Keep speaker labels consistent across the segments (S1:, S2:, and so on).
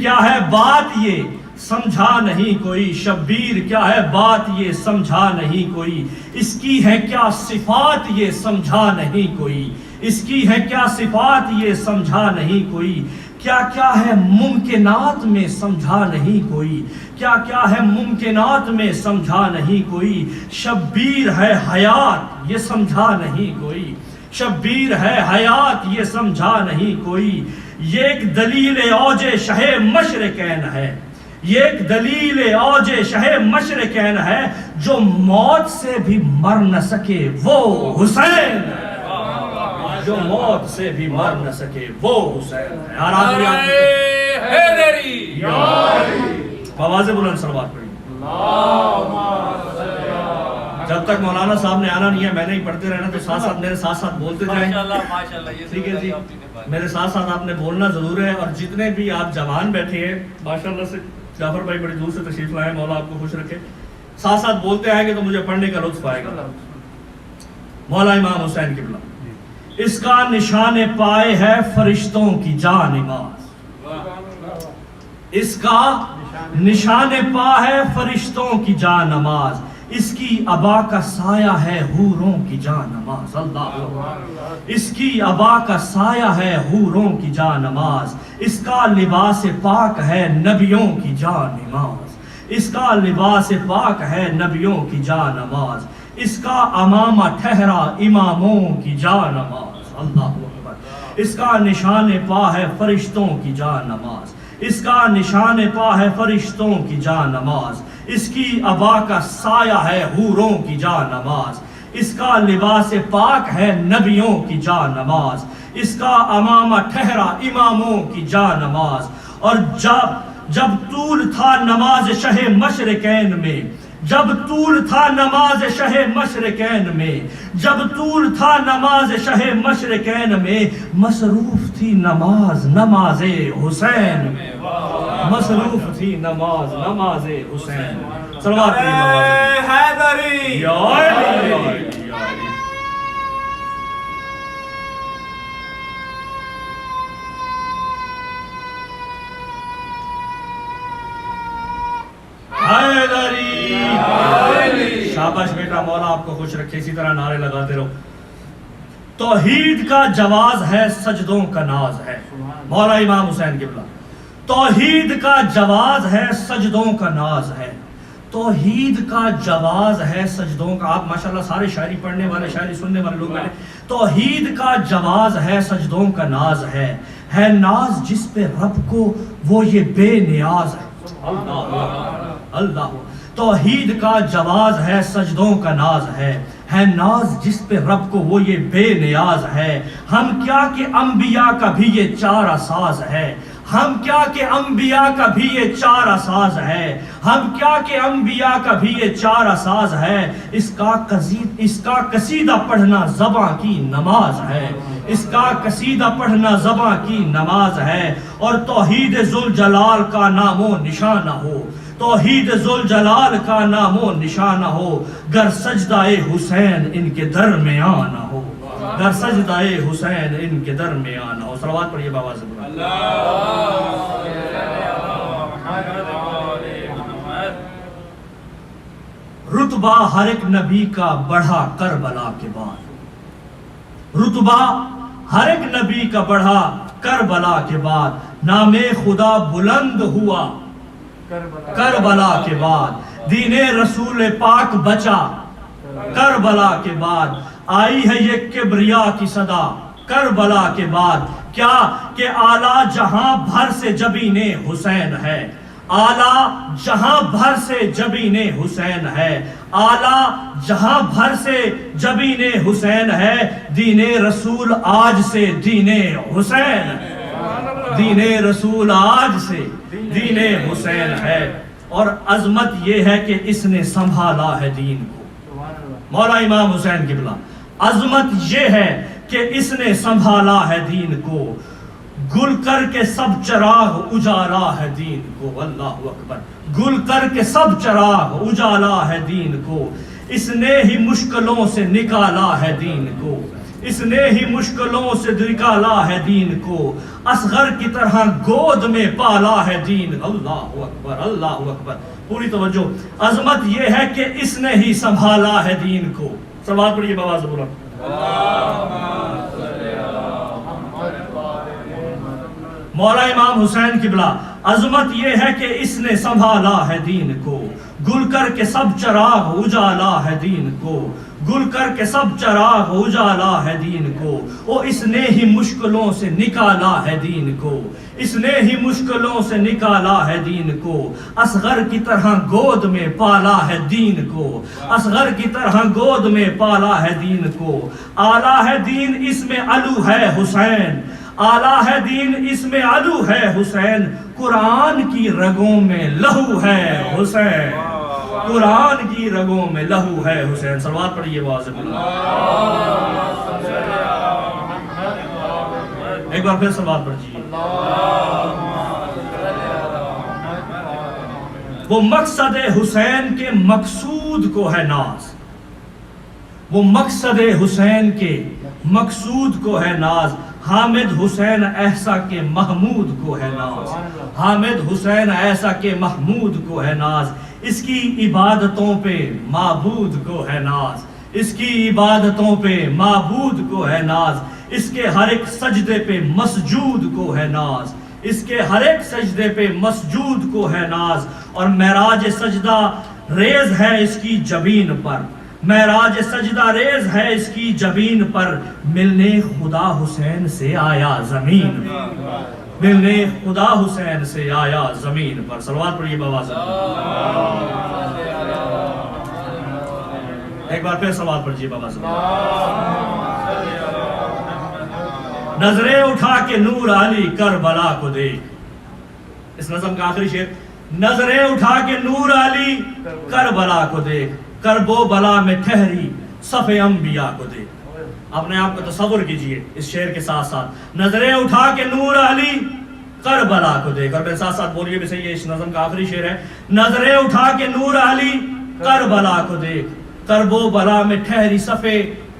S1: کیا ہے بات یہ سمجھا نہیں کوئی، شبیر کیا ہے بات یہ سمجھا نہیں کوئی، اس کی ہے کیا صفات یہ سمجھا نہیں کوئی، اس کی ہے کیا صفات یہ سمجھا نہیں کوئی، کیا کیا ہے ممکنات میں سمجھا نہیں کوئی، کیا کیا ہے ممکنات میں سمجھا نہیں کوئی، شبیر ہے حیات یہ سمجھا نہیں کوئی، شبیر ہے حیات یہ سمجھا نہیں کوئی، یہ ایک دلیل اوج شہ مشرقین ہے، یہ ایک دلیل اوج شہ مشرقین ہے، جو موت سے بھی مر نہ سکے وہ حسین ہے، جو موت سے بھی مر نہ سکے وہ حسین ہے۔ حیدری آواز بلند صلوات پڑھی۔ جب تک مولانا صاحب نے آنا نہیں ہے میں نے ہی پڑھتے رہنا، تو ساتھ ساتھ میرے ساتھ ساتھ بولتے جائیں، ٹھیک ہے جی؟ میرے ساتھ ساتھ آپ نے بولنا ضرور ہے، اور جتنے بھی آپ جوان بیٹھے ہیں ماشاءاللہ سے، جعفر بھائی بڑی دور سے تشریف لائے، مولا آپ کو خوش رکھے، ساتھ ساتھ بولتے آئیں گے تو مجھے پڑھنے کا لطف آئے گا۔ مولا امام حسین قبلہ، اس کا نشان پائے ہے فرشتوں کی جان نماز، اس کا نشان پا ہے فرشتوں کی جان نماز، اس کی ابا کا سایہ ہے حوروں کی جان نماز، اللہ، اس کی ابا کا سایہ ہے حوروں کی جان نماز، اس کا لباس پاک ہے نبیوں کی جان نماز، اس کا لباس پاک ہے نبیوں کی جان نماز، اس کا امامہ ٹھہرا اماموں کی جان نماز، اللہ اکبر، اس کا نشان پا ہے فرشتوں کی جان نماز، اس کا نشان پا ہے فرشتوں کی جان نماز، اس کی ابا کا سایہ ہے حوروں کی جان نماز، اس کا لباس پاک ہے نبیوں کی جان نماز، اس کا امامہ ٹھہرا اماموں کی جان نماز، اور جب طول تھا نماز شہ مشرقین میں، جب طول تھا نماز شہ مشرقین میں، جب طول تھا نماز شہ مشرقین میں، مصروف تھی نماز نماز حسین میں، مصروف تھی نماز نماز حسین۔ صلوات حیدری یا علی۔ شاباش بیٹا، مولا آپ کو خوش رکھے، اسی طرح نعرے لگاتے رہو۔ توحید کا جواز ہے سجدوں کا ناز ہے، مولا امام حسین قبلہ، توحید کا جواز ہے سجدوں کا ناز ہے، توحید کا جواز ہے سجدوں کا، آپ ماشاءاللہ سارے شاعری پڑھنے والے شاعری سننے والے لوگ بیٹھے، توحید کا جواز ہے سجدوں کا ناز ہے ناز جس پہ رب کو وہ یہ بے نیاز ہے، اللہ، توحید کا جواز ہے سجدوں کا ناز ہے ناز جس پہ رب کو وہ یہ بے نیاز ہے، ہم کیا کہ انبیاء کا بھی یہ چارہ ساز ہے، ہم کیا کہ انبیاء کا بھی یہ چارہ ساز ہے، ہم کیا کہ انبیاء کا بھی یہ چارہ ساز ہے، اس کا قصیدہ پڑھنا زباں کی نماز ہے، اس کا قصیدہ پڑھنا زباں کی نماز ہے، اور توحید ذوالجلال کا نام و نشانہ ہو، توحید ذوالجلال کا نام و نشانہ ہو، گر سجدہ حسین ان کے درمیان نہ ہو، گر سجدہ حسین ان کے درمیان نہ ہو۔ صلوات پڑھیے بابا سے بلند۔ رتبہ ہر ایک نبی کا بڑھا کربلا کے بعد، رتبہ ہر ایک نبی کا بڑھا کربلا کے بعد، نام خدا بلند ہوا کربلا کے بعد، دین رسول پاک بچا کربلا کے بعد، آئی ہے یہ کبریا کی صدا کربلا کے بعد، کیا کہ اعلیٰ جہاں بھر سے جبین حسین ہے، اعلیٰ جہاں بھر سے جبین حسین ہے، اعلیٰ جہاں بھر سے جبین حسین ہے، دین رسول آج سے دین حسین ہے، دین رسول آج سے دین حسین ہے، اور عظمت یہ ہے کہ اس نے سنبھالا ہے دین کو، مولا امام حسین قبلہ، عظمت یہ ہے کہ اس نے سنبھالا ہے دین کو، گل کر کے سب چراغ اجالا ہے دین کو، اللہ اکبر، گل کر کے سب چراغ اجالا ہے دین کو، اس نے ہی مشکلوں سے نکالا ہے دین کو، اس نے ہی مشکلوں سے نکالا ہے دین کو، اصغر کی طرح گود میں پالا ہے دین۔ اللہ اکبر، اللہ اکبر، پوری توجہ۔ عظمت یہ ہے کہ اس نے ہی سنبھالا ہے دین کو۔ سوال پڑھیے بآواز بلند۔ مولا امام حسین قبلہ، عظمت یہ ہے کہ اس نے سنبھالا ہے دین کو، گل کر کے سب چراغ اجالا ہے دین کو، گل کر کے سب چراغ اجالا ہے دین کو، او اس نے ہی مشکلوں سے نکالا ہے دین کو، اس نے ہی مشکلوں سے نکالا ہے دین کو، اصغر کی طرح گود میں پالا ہے دین کو، اصغر کی طرح گود میں پالا ہے دین کو، آلہ ہے دین اس میں علو ہے حسین، آلہ ہے دین اس میں علو ہے حسین، قرآن کی رگوں میں لہو ہے حسین، قرآن کی رگوں میں لہو ہے حسین۔ صلوات پڑھیے واضح ایک بار پھر صلوات پڑھیے۔ وہ مقصد حسین کے مقصود کو ہے ناز، وہ مقصد حسین کے مقصود کو ہے ناز، حامد حسین ایسا کہ محمود کو ہے ناز، حامد حسین ایسا کہ محمود کو ہے ناز، اس کی عبادتوں پہ معبود کو ہے ناز، اس کی عبادتوں پہ معبود کو ہے ناز، اس کے ہر ایک سجدے پہ مسجود کو ہے ناز، اس کے ہر ایک سجدے پہ مسجود کو ہے ناز، اور معراج سجدہ ریز ہے اس کی جبین پر، معراج سجدہ ریز ہے اس کی جبین پر، ملنے خدا حسین سے آیا زمین پر، ملنے خدا حسین سے آیا زمین پر۔ صلوات پڑھیے بآواز، ایک بار پھر صلوات پڑھیے بآواز۔ نظریں اٹھا کے نور علی کربلا کو دیکھ، اس نظم کا آخری شعر، نظریں اٹھا کے نور علی کربلا کو دیکھ، کرب و بلا میں ٹھہری صف انبیاء کو دیکھ۔ اپنے آپ کو تصور کیجئے اس شعر کے ساتھ ساتھ، نظریں اٹھا کے نور علی کربلا کو دیکھ، اور میرے ساتھ ساتھ بولیے بھی صحیح ہے، اس نظم کا آخری شعر ہے، نظریں اٹھا کے نور علی کربلا کو دیکھ، کرب و بلا میں ٹھہری صف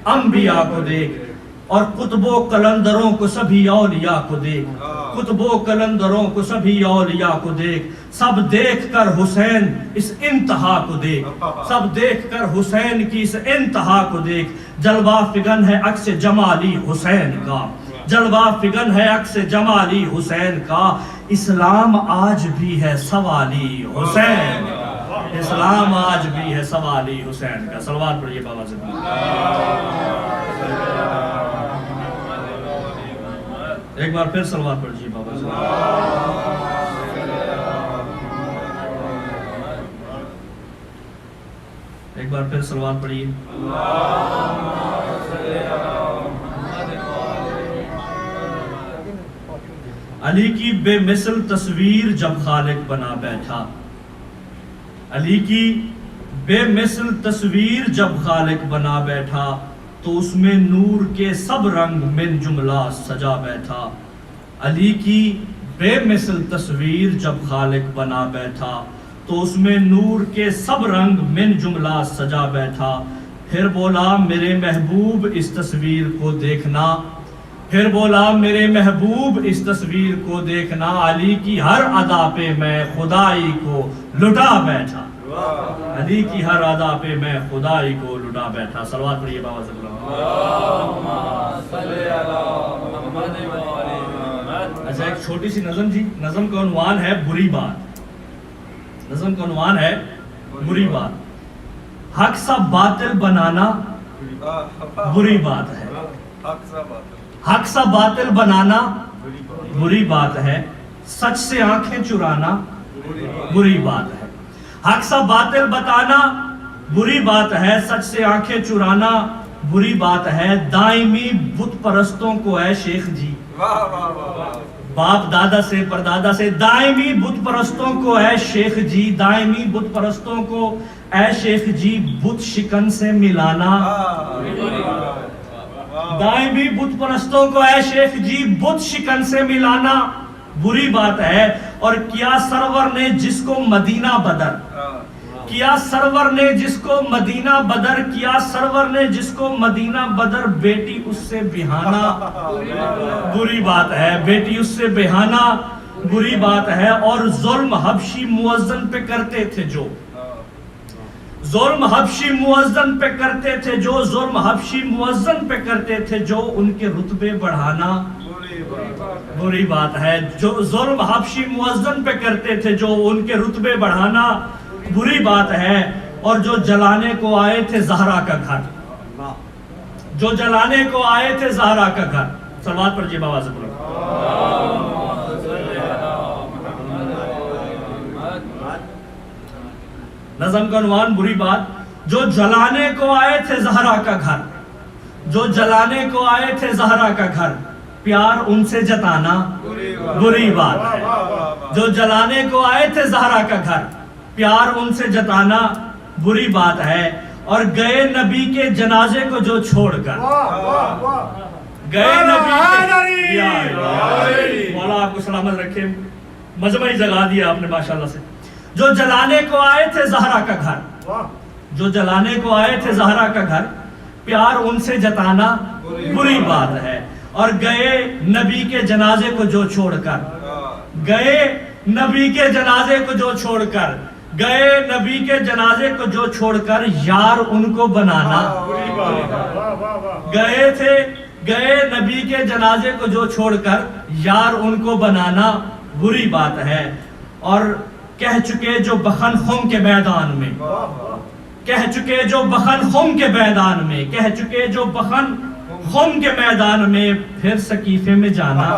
S1: انبیاء کو دیکھ، اور قطب و قلندروں کو سبھی اولیاء کو دیکھ، قطب و قلندروں کو سبھی اولیاء کو دیکھ، سب دیکھ کر حسین اس انتہا کو دیکھ، سب دیکھ کر حسین کی اس انتہا کو دیکھ، جلوہ فگن ہے عکس جمالی حسین کا، جلوہ فگن ہے عکس جمالی حسین کا، اسلام آج بھی ہے سوالی حسین، اسلام آج بھی ہے سوالی حسین کا۔ صلوات پڑھیے بابا سے۔ ایک بار پھر صلوات پڑھیے بابا سے۔ ایک بار پھر صلوات پڑھیے۔ علی کی بے مثل تصویر جب خالق بنا بیٹھا، علی کی بے مثل تصویر جب خالق بنا بیٹھا، تو اس میں نور کے سب رنگ من جملہ سجا بیٹھا، علی کی بے مثل تصویر جب خالق بنا بیٹھا، تو اس میں نور کے سب رنگ من جملہ سجا بیٹھا، پھر بولا میرے محبوب اس تصویر کو دیکھنا، پھر بولا میرے محبوب اس تصویر کو دیکھنا، علی کی ہر ادا پہ میں خدائی کو لٹا بیٹھا، علی کی ہر ادا پہ میں خدائی کو لٹا بیٹھا۔ صلوات پڑھیے بابا صلی اللہ۔ اچھا ایک چھوٹی سی نظم جی، نظم کا عنوان ہے بری بات، نظم کا عنوان ہے بری بات۔ حق سا باطل بنانا بری بات ہے، حق سا باطل بنانا بری بات ہے، سچ سے آنکھیں چرانا بری بات ہے، حق سا باطل بتانا بری بات ہے، سچ سے آنکھیں چرانا بری بات ہے، دائمی بت پرستوں کو اے شیخ جی، باپ دادا سے پردادا سے دائمی بت پرستوں کو اے شیخ جی، دائمی بت پرستوں کو اے شیخ جی، بت شکن سے ملانا، دائمی بت پرستوں کو اے شیخ جی، بت شکن سے ملانا بری بات ہے، اور کیا سرور نے جس کو مدینہ بدر، کیا سرور نے جس کو مدینہ بدر، کیا سرور نے جس کو مدینہ بدر، بیٹی اس سے بہانہ بری بات ہے، بیٹی اس سے بہانہ بری بات ہے۔ اور ظلم حبشی مؤذن پہ کرتے تھے جو، ظلم حبشی مؤذن پہ کرتے تھے جو، ظلم حبشی مؤذن پہ کرتے تھے جو، ان کے رتبے بڑھانا بری بات ہے۔ جو ظلم حبشی مؤذن پہ کرتے تھے جو، ان کے رتبے بڑھانا بری بات ہے۔ اور جو جلانے کو آئے تھے زہرا کا گھر، جو جلانے کو آئے تھے زہرا کا گھر، صلوات پر جیب آواز بولو۔ نظم کا عنوان بری بات، جو جلانے کو آئے تھے زہرا کا گھر، جو جلانے کو آئے تھے زہرا کا گھر، پیار ان سے جتانا بری بات ہے۔ جو جلانے کو آئے تھے زہرا کا گھر، پیار ان سے جتانا بری بات ہے۔ اور گئے نبی کے جنازے کو جو چھوڑ کر، گئے نبی کے، مولا آپ کو سلامت رکھے، مجمعی جگا دیا آپ نے ماشاءاللہ سے۔ جو جلانے کو آئے تھے زہرا کا گھر، جو جلانے کو آئے تھے زہرا کا گھر، پیار ان سے جتانا بری بات ہے۔ اور گئے نبی کے جنازے کو جو چھوڑ کر، گئے نبی کے جنازے کو جو چھوڑ کر، گئے نبی کے جنازے کو جو چھوڑ کر، یار ان کو بنانا، گئے تھے، گئے نبی کے جنازے کو جو چھوڑ کر، یار ان کو بنانا بری بات ہے۔ اور کہہ چکے جو بخن خم کے میدان میں، کہہ چکے جو بخن خم کے میدان میں، کہہ چکے جو بخن خم کے میدان میں، پھر سقیفے میں جانا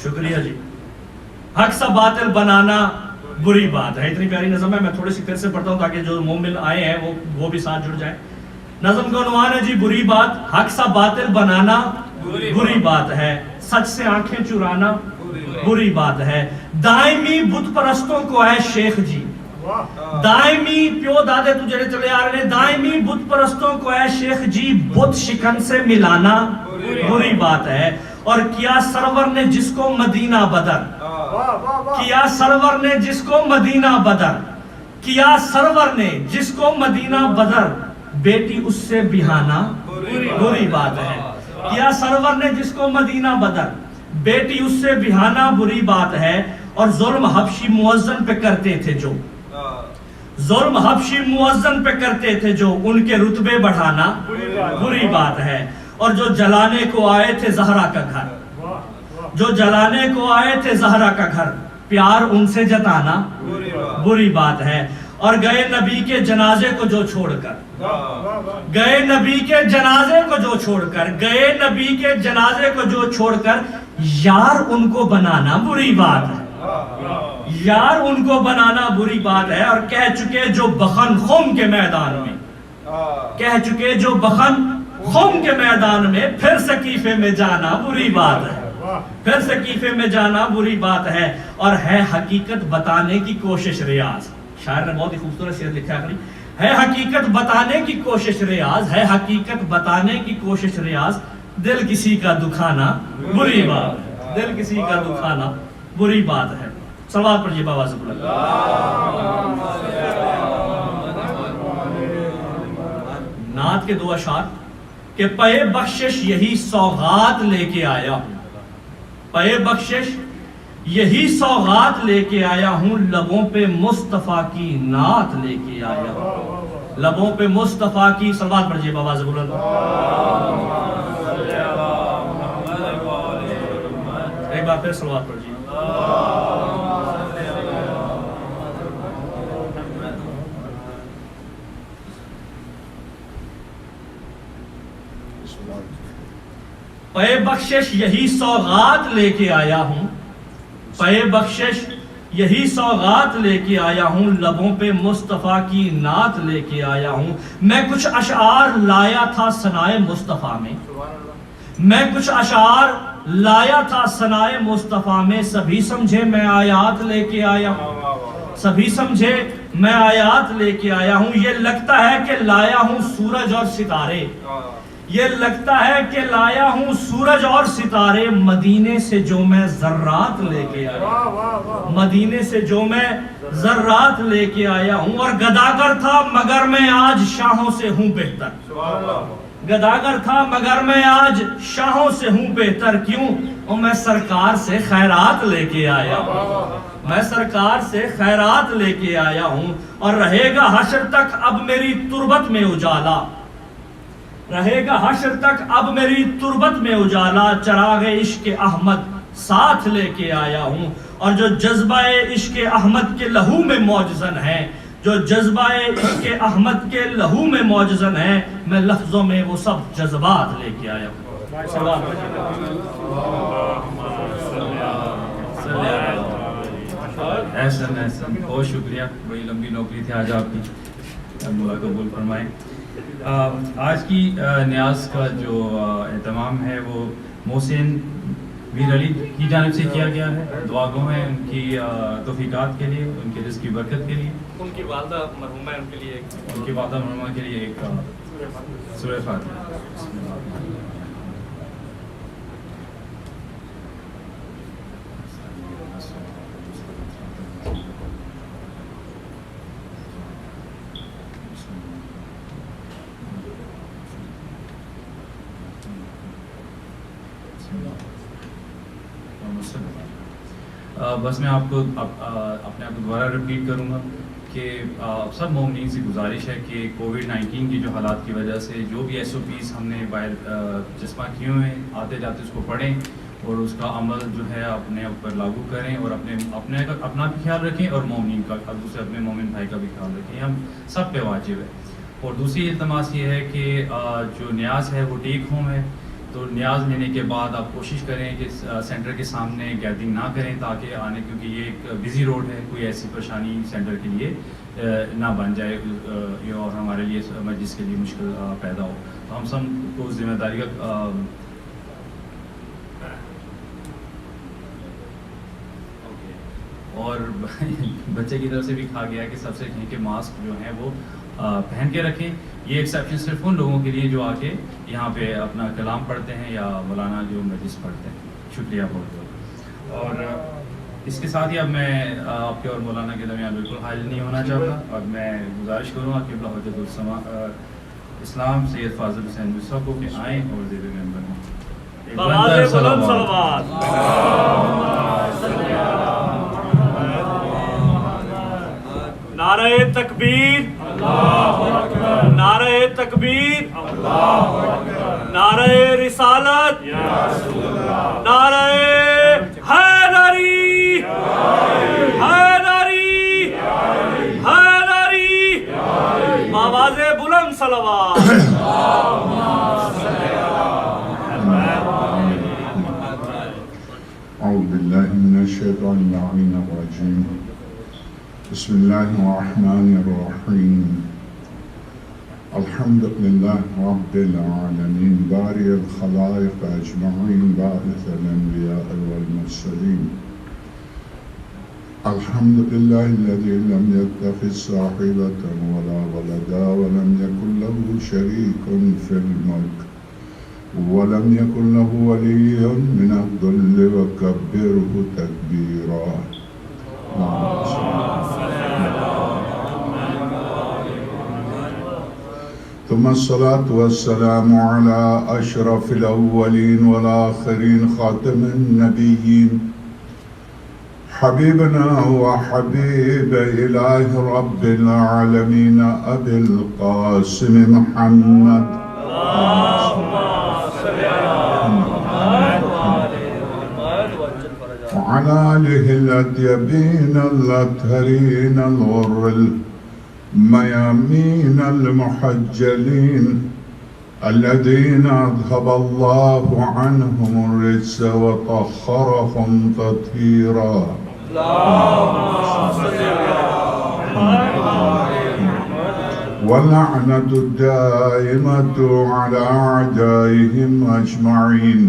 S1: شکریہ جی۔ حق سا باطل بنانا بری بات ہے۔ اتنی پیاری نظم ہے، میں تھوڑی سی پھر سے پڑھتا ہوں تاکہ جو مومن آئے ہیں وہ بھی ساتھ جڑ جائیں۔ نظم کا عنوان ہے جی بری بات، حق سا باطل بنانا بری بات ہے، سچ سے آنکھیں چرانا بری بات ہے۔ دائمی بت پرستوں کو اے شیخ جی، دائمی پیو دادے تو جڑے چلے آ رہے ہیں، دائمی بت پرستوں کو اے شیخ جی، بت شکن سے ملانا بری بات ہے۔ اور کیا سرور نے جس کو مدینہ بدر، کیا سرور نے جس کو مدینہ بدر، کیا سرور نے جس کو مدینہ بدر، بیٹی اس سے بہانہ بری بات ہے۔ کیا سرور نے جس کو مدینہ بدر، بیٹی اس سے بہانہ بری بات ہے۔ اور ظلم حبشی مؤذن پہ کرتے تھے جو، ظلم حبشی مؤذن پہ کرتے تھے جو، ان کے رتبے بڑھانا بری بات ہے۔ اور جو جلانے کو آئے تھے زہرا کا گھر، جو جلانے کو آئے تھے زہرا کا گھر، پیار ان سے جتانا بری بات ہے۔ اور گئے نبی کے جنازے کو جو چھوڑ کر، گئے نبی کے جنازے کو جو چھوڑ کر، گئے نبی کے جنازے کو جو چھوڑ کر، یار ان کو بنانا بری بات ہے، یار ان کو بنانا بری بات ہے۔ اور کہہ چکے جو بخن خم کے میدان میں، کہہ چکے جو بخن خم کے میدان میں، پھر سقیفے میں جانا بری بات ہے، پھر سقیفے میں جانا بری بات ہے۔ اور ہے حقیقت بتانے کی کوشش ریاض، شاعر نے بہت ہی خوبصورت شعر لکھا ہے، ہے حقیقت بتانے کی کوشش ریاض، ہے حقیقت بتانے کی کوشش ریاض، دل کسی کا دکھانا بری بات ہے، دل کسی کا دکھانا بری بات ہے۔ صلوات پڑھیے بابا سے بلند۔ نعت کے دو اشعار کہ پے بخشش یہی سوغات لے کے آیا ہوں، پے بخشش یہی سوغات لے کے آیا ہوں، لبوں پہ مصطفیٰ کی نعت لے کے آیا ہوں، لبوں پہ مصطفیٰ کی، صلوات پڑھیے بابا سے بلند۔ ایک بار پھر صلوات پڑھیے۔ پے بخشش یہی سوغات لے کے آیا ہوں، پے بخشش یہی سوغات لے کے آیا ہوں، لبوں پہ مصطفیٰ کی نعت لے کے آیا ہوں۔ میں کچھ اشعار لایا تھا ثنائے مصطفیٰ میں، میں کچھ اشعار لایا تھا ثنائے مصطفیٰ میں، سبھی سمجھے میں آیات لے کے آیا ہوں، سبھی سمجھے میں آیات لے کے آیا ہوں. یہ لگتا ہے کہ لایا ہوں سورج اور ستارے, یہ لگتا ہے کہ لایا ہوں سورج اور ستارے, مدینے سے جو میں ذرات لے کے آیا, مدینے سے جو میں ذرات لے کے آیا ہوں. اور گداگر تھا مگر میں آج شاہوں سے ہوں بہتر, گداگر تھا مگر میں آج شاہوں سے ہوں بہتر. کیوں؟ اور میں سرکار سے خیرات لے کے آیا ہوں, میں سرکار سے خیرات لے کے آیا ہوں. اور رہے گا حشر تک اب میری تربت میں اجالا, رہے گا حشر تک اب میری تربت میں اجالا. چراغ عشق احمد ساتھ لے کے آیا ہوں. اور جو جذبہ عشق احمد کے لہو میں موجزن ہے, جو جذبہ عشق احمد کے لہو میں موجزن ہے, میں لفظوں میں وہ سب جذبات لے کے آیا ہوں.
S2: احسن احسن, بہت شکریہ, بڑی لمبی نوکری تھی آج آپ کی, اللہ قبول فرمائیں. آج کی نیاز کا جو اہتمام ہے وہ محسن میر علی کی جانب سے کیا گیا ہے. دعا گو ہیں ان کی توفیقات کے لیے, ان کے رزق کی برکت کے لیے.
S1: ان کی والدہ مرحومہ ہے, ان کے لیے
S2: ان کی والدہ مرحومہ کے لیے ایک سورہ فاتحہ. بس میں آپ کو اپنے آپ کو دوبارہ رپیٹ کروں گا کہ سب مومنین سے گزارش ہے کہ کووڈ-19 کی جو حالات کی وجہ سے جو بھی SOPs ہم نے باہر جسمہ کیے ہوئے ہیں, آتے جاتے اس کو پڑھیں اور اس کا عمل جو ہے اپنے اوپر لاگو کریں, اور اپنا بھی خیال رکھیں اور مومنین کا, دوسرے اپنے مومن بھائی کا بھی خیال رکھیں. ہم سب پہ واجب ہے. اور دوسری التماس یہ ہے کہ جو نیاز ہے وہ ٹیک ہوم ہے, تو نیاز لینے کے بعد آپ کوشش کریں کہ سینٹر کے سامنے گیدرنگ نہ کریں تاکہ آنے, کیونکہ یہ ایک بزی روڈ ہے, کوئی ایسی پریشانی سینٹر کے لیے نہ بن جائے اور ہمارے لیے مجلس کے لیے مشکل پیدا ہو. تو ہم سب کو ذمہ داری کا اور بچے کی طرف سے بھی کہا گیا ہے کہ سب سے کہیں کہ ماسک جو ہیں وہ پہن کے رکھیں. یہ ایکسیپشن صرف ان لوگوں کے لیے جو آ کے یہاں پہ اپنا کلام پڑھتے ہیں یا مولانا جو مجلس پڑھتے ہیں. شکریہ بہت بہت. اور اس کے ساتھ ہی اب میں آپ کے اور مولانا کے درمیان بالکل حائل نہیں ہونا چاہتا, اور میں گزارش کروں گا کہ حجت السما اسلام سید فاضل حسین مصطفیٰ کو کہ آئیں اور زیر ممبر ہوں.
S1: نعرہ تکبیر, نعرہ تکبیر, نعرہ رسالت, نعرہ حیدری, حیدری, حیدری, آواز بلند صلوات.
S3: اعوذ باللہ من الشیطان اللعین الرجیم. بسم اللہ الرحمن الرحیم. الحمد للہ رب العالمین باری الخلائق اجمعین باعث الانبیاء والمرسلین. الحمد للہ الذی لم يتخذ صاحبة ولا ولدا ولم يكن له شریک فی الملک ولم يكن له ولي من الذل وكبره تكبيرا. ثم الصلاة والسلام على أشرف الأولين والآخرين خاتم النبيين حبيبنا وحبيب إله رب العالمين أبي القاسم محمد وعلى آله الأطيبين الأطهرين الغر الميامين المحجلين الذين أذهب الله عنهم الرجس وطهرهم تطهيرا. واللعنة الدائمة على أعدائهم أجمعين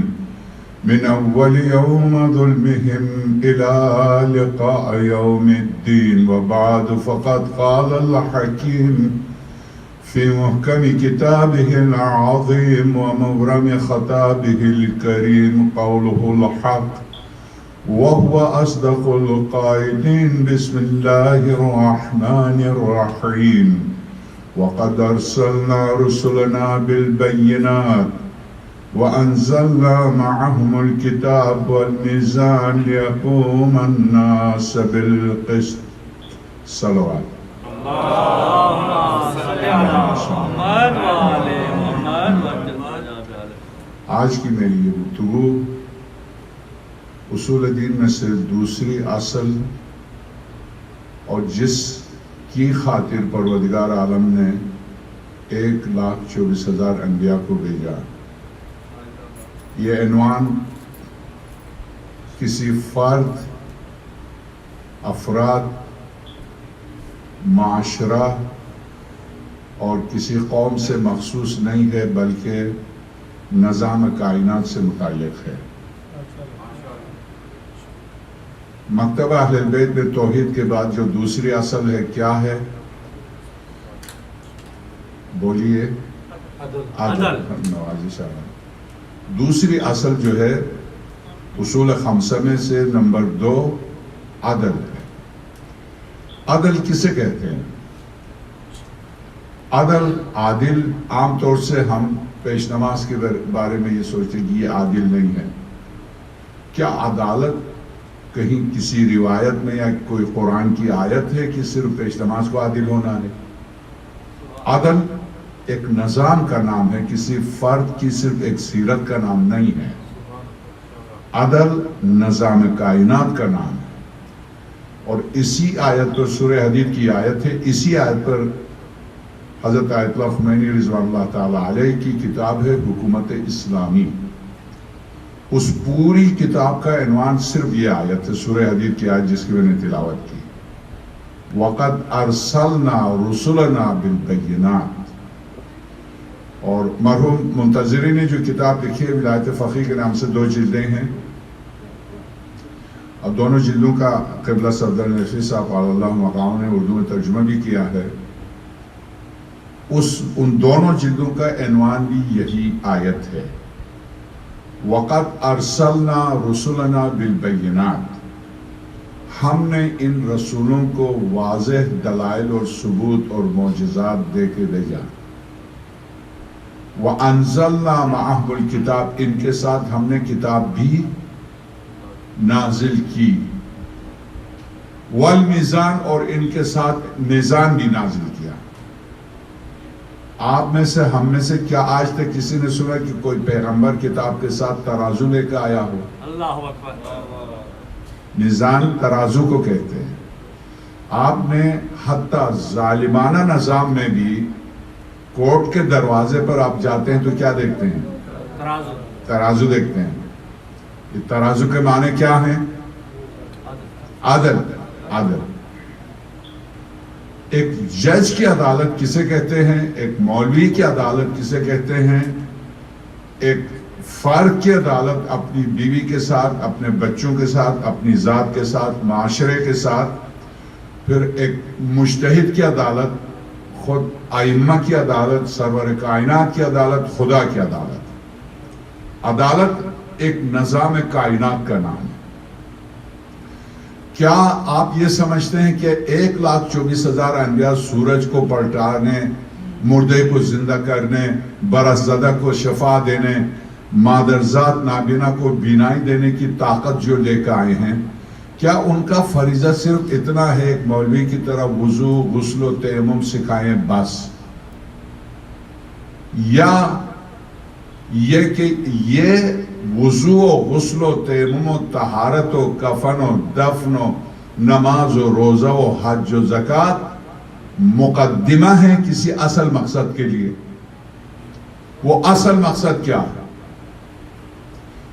S3: من أول يوم ظلمهم إلى لقاء يوم الدين. وبعد فقد قال الحكيم في محكم كتابه العظيم ومبرم خطابه الكريم قوله الحق وهو أصدق القائلين. بسم الله الرحمن الرحيم. وقد أرسلنا رسلنا بالبينات وأنزلنا معهم الكتاب والميزان ليقوم الناس بالقسط. صلوات. آج کی میری یہ گفتگو اصول دین میں سے دوسری اصل اور جس کی خاطر پروردگار عالم نے 1,24,000 انبیاء کو بھیجا، یہ عنوان کسی فرد، افراد، معاشرہ اور کسی قوم سے مخصوص نہیں ہے بلکہ نظام کائنات سے متعلق ہے۔ مکتبہ اہل البیت میں توحید کے بعد جو دوسری اصل ہے کیا ہے؟ بولیے۔ عدل۔ دوسری اصل جو ہے اصول خمسہ میں سے نمبر 2 عدل ہے۔ عدل کسے کہتے ہیں؟ عدل، عادل، عام طور سے ہم پیش نماز کے بارے میں یہ سوچتے ہیں کہ یہ عادل نہیں ہے۔ کیا عدالت کہیں کسی روایت میں یا کوئی قرآن کی آیت ہے کہ صرف پیش نماز کو عادل ہونا ہے؟ عدل ایک نظام کا نام ہے، کسی فرد کی صرف ایک سیرت کا نام نہیں ہے۔ عدل نظام کائنات کا نام ہے، اور اسی آیت پر سورہ حدید کی آیت ہے، اسی آیت پر حضرت آیت اللہ خمینی رضوان اللہ تعالیٰ علیہ کی کتاب ہے حکومت اسلامی۔ اس پوری کتاب کا عنوان صرف یہ آیت ہے، سورہ حدید کی آیت جس کی میں نے تلاوت کی، وَقَدْ أَرْسَلْنَا رُسُلَنَا بِالْبَيِّنَاتِ۔ اور مرحوم منتظری نے جو کتاب لکھی ہے ولایت فقیہ کے نام سے 2 جلدیں ہیں، اور دونوں جلدوں کا قبلہ صفدر نشری صاحب علی اللہ مقام نے اردو میں ترجمہ بھی کیا ہے۔ ان دونوں جلدوں کا عنوان بھی یہی آیت ہے، وَقَدْ أَرْسَلْنَا رُسُلَنَا بِالْبَيِّنَاتِ۔ ہم نے ان رسولوں کو واضح دلائل اور ثبوت اور معجزات دے کے بھیجا۔ وَأَنزَلْنَا مَعَهُمُ الْكِتَابِ، ان کے ساتھ ہم نے کتاب بھی نازل کی، وَالْمِيزَانِ، اور ان کے ساتھ میزان بھی نازل کیا۔ آپ میں سے، ہم میں سے کیا آج تک کسی نے سنا کہ کوئی پیغمبر کتاب کے ساتھ ترازو لے کے آیا ہو؟ اللہ اکبر۔ میزان ترازو کو کہتے ہیں۔ آپ نے حتیٰ ظالمانہ نظام میں بھی کورٹ کے دروازے پر آپ جاتے ہیں تو کیا دیکھتے ہیں؟ ترازو دیکھتے ہیں۔ یہ ترازو کے معنی کیا ہیں؟ عدل۔ عدل۔ ایک جج کی عدالت کسے کہتے ہیں؟ ایک مولوی کی عدالت کسے کہتے ہیں؟ ایک فرد کی عدالت اپنی بیوی کے ساتھ، اپنے بچوں کے ساتھ، اپنی ذات کے ساتھ، معاشرے کے ساتھ۔ پھر ایک مجتہد کی عدالت، خود ائمہ کی عدالت، سرور کائنات کی عدالت، خدا کی عدالت۔ عدالت ایک نظام کائنات کا نام ہے۔ کیا آپ یہ سمجھتے ہیں کہ 1,24,000 انبیاء سورج کو پلٹانے، مردے کو زندہ کرنے، برس زدہ کو شفا دینے، مادرزاد نابینا کو بینائی دینے کی طاقت جو لے کے آئے ہیں، کیا ان کا فریضہ صرف اتنا ہے ایک مولوی کی طرح وضو، غسل و تیمم سکھائیں بس؟ یا یہ کہ یہ وضو و غسل و تیمم و طہارت و کفن و دفن و نماز و روزہ و حج و زکوٰۃ مقدمہ ہے کسی اصل مقصد کے لیے؟ وہ اصل مقصد کیا ہے؟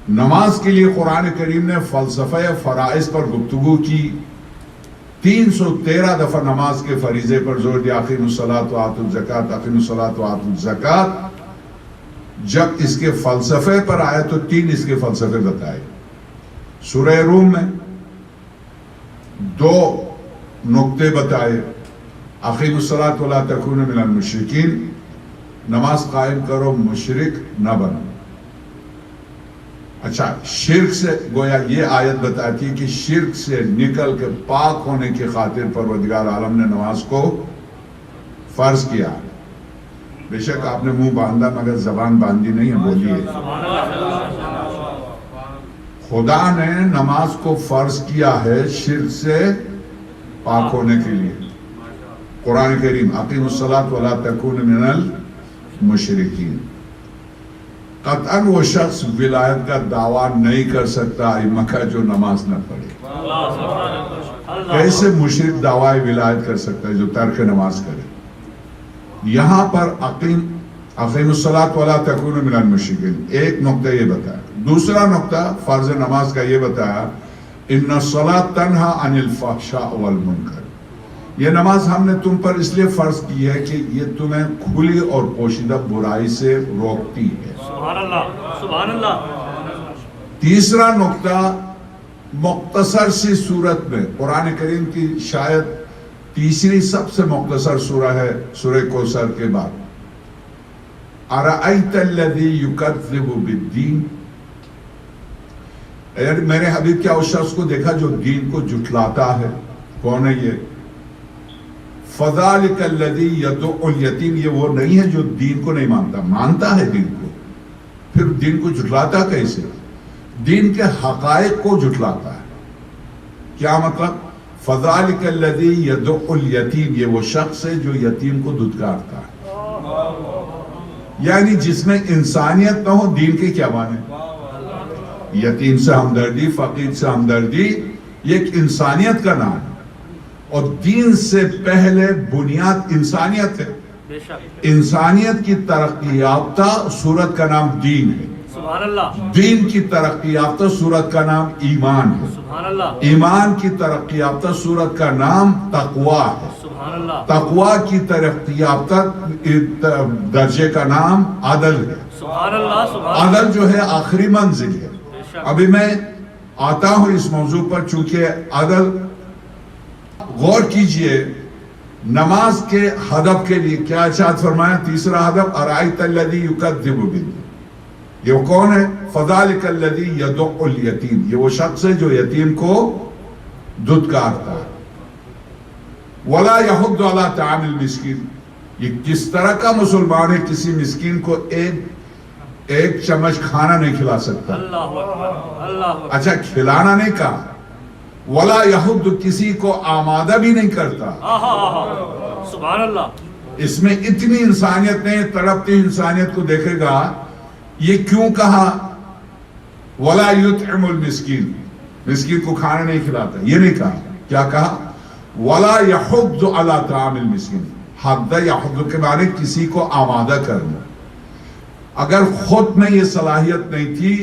S3: نماز کے لیے قرآن کریم نے فلسفہ فرائض پر گفتگو کی، 313 دفعہ نماز کے فریضے پر زور دیا، اقیموا الصلاۃ وآتوا الزکاۃ، اقیموا الصلاۃ وآتوا الزکاۃ۔ جب اس کے فلسفے پر آئے تو 3 اس کے فلسفے بتائے. سورہ روم میں 2 نقطے بتائے. اقیموا الصلاۃ ولا تکونوا من المشرکین، نماز قائم کرو مشرک نہ بنو. اچھا، شرک سے گویا یہ آیت بتاتی ہے کہ شرک سے نکل کے پاک ہونے کی خاطر پروردگار عالم نے نماز کو فرض کیا. بے شک آپ نے منہ باندھا مگر زبان باندھی نہیں ہے، بولیے. خدا نے نماز کو فرض کیا ہے شرک سے پاک ہونے کے لیے. قرآن کریم اقیموا الصلاۃ ولا تکونوا من المشرکین. قطعاً وہ شخص ولایت کا دعویٰ نہیں کر سکتا ائمہ کا جو نماز نہ پڑھے. کیسے مشرک دعویٰ ولایت کر سکتا ہے جو ترک نماز کرے؟ یہاں پر اقیموا الصلاۃ ولا تکونوا من المشرکین ایک نقطہ یہ بتایا. دوسرا نقطہ فرض نماز کا یہ بتایا ان الصلاۃ تنہی عن الفحشاء والمنکر. یہ نماز ہم نے تم پر اس لیے فرض کی ہے کہ یہ تمہیں کھلی اور پوشیدہ برائی سے روکتی ہے.
S1: سبحان اللہ، سبحان اللہ.
S3: تیسرا نقطہ مختصر سی صورت میں قرآن کریم کی شاید تیسری سب سے مختصر سورہ ہے سورہ کوثر کے بعد. ارأیت الذی یکذب بالدین، میرے حبیب کیا اس شخص کو دیکھا جو دین کو جھٹلاتا ہے؟ کون ہے یہ؟ فذلک الذی یدعو الیتیم، یہ وہ نہیں ہے جو دین کو نہیں مانتا، مانتا ہے دین کو، پھر دین کو جھٹلاتا کیسے؟ دین کے حقائق کو جھٹلاتا ہے. کیا مطلب؟ فذلک الذی یدعو الیتیم، یہ وہ شخص ہے جو یتیم کو دھتکارتا ہے. یعنی جس میں انسانیت نہ ہو، دین کے کیا معنی؟ یتیم سے ہمدردی، فقیر سے ہمدردی، یہ ایک انسانیت کا نام ہے. اور دین سے پہلے بنیاد انسانیت ہے. انسانیت کی ترقی یافتہ صورت کا نام دین ہے.
S1: سبحان اللہ.
S3: دین کی ترقی یافتہ صورت کا نام ایمان ہے.
S1: سبحان اللہ.
S3: ایمان کی ترقی یافتہ صورت کا نام تقوی ہے.
S1: سبحان اللہ.
S3: تقوی کی ترقی یافتہ درجے کا نام عدل ہے.
S1: سبحان اللہ. سبحان
S3: عدل جو ہے آخری منزل ہے. ابھی میں آتا ہوں اس موضوع پر، چونکہ عدل غور کیجئے. نماز کے ہدف کے لیے کیا ارشاد فرمایا؟ تیسرا ہدف ارأیت الذی یکذب بالدین، یہ کون ہے؟ فذلک الذی یدعو الیتیم، یہ وہ شخص ہے جو یتیم کو دھتکارتا ہے. ولا یحض علی طعام المسکین، یہ کس طرح کا مسلمان ہے کسی مسکین کو ایک چمچ کھانا نہیں کھلا سکتا.
S1: اللہ اکبر، اللہ اکبر.
S3: اچھا، کھلانا نہیں کہا. ولا یحض، کسی کو آمادہ بھی نہیں کرتا.
S1: سبحان اللہ.
S3: اس میں اتنی انسانیت نہیں، تڑپتی انسانیت کو دیکھے گا. یہ کیوں کہا ولا یطعم المسکین، مسکین کو کھانا نہیں کھلاتا؟ یہ نہیں کہا. کیا کہا؟ ولا یحض علی طعام المسکین. حض یحض کے معنی کسی کو آمادہ کرنا. اگر خود میں یہ صلاحیت نہیں تھی،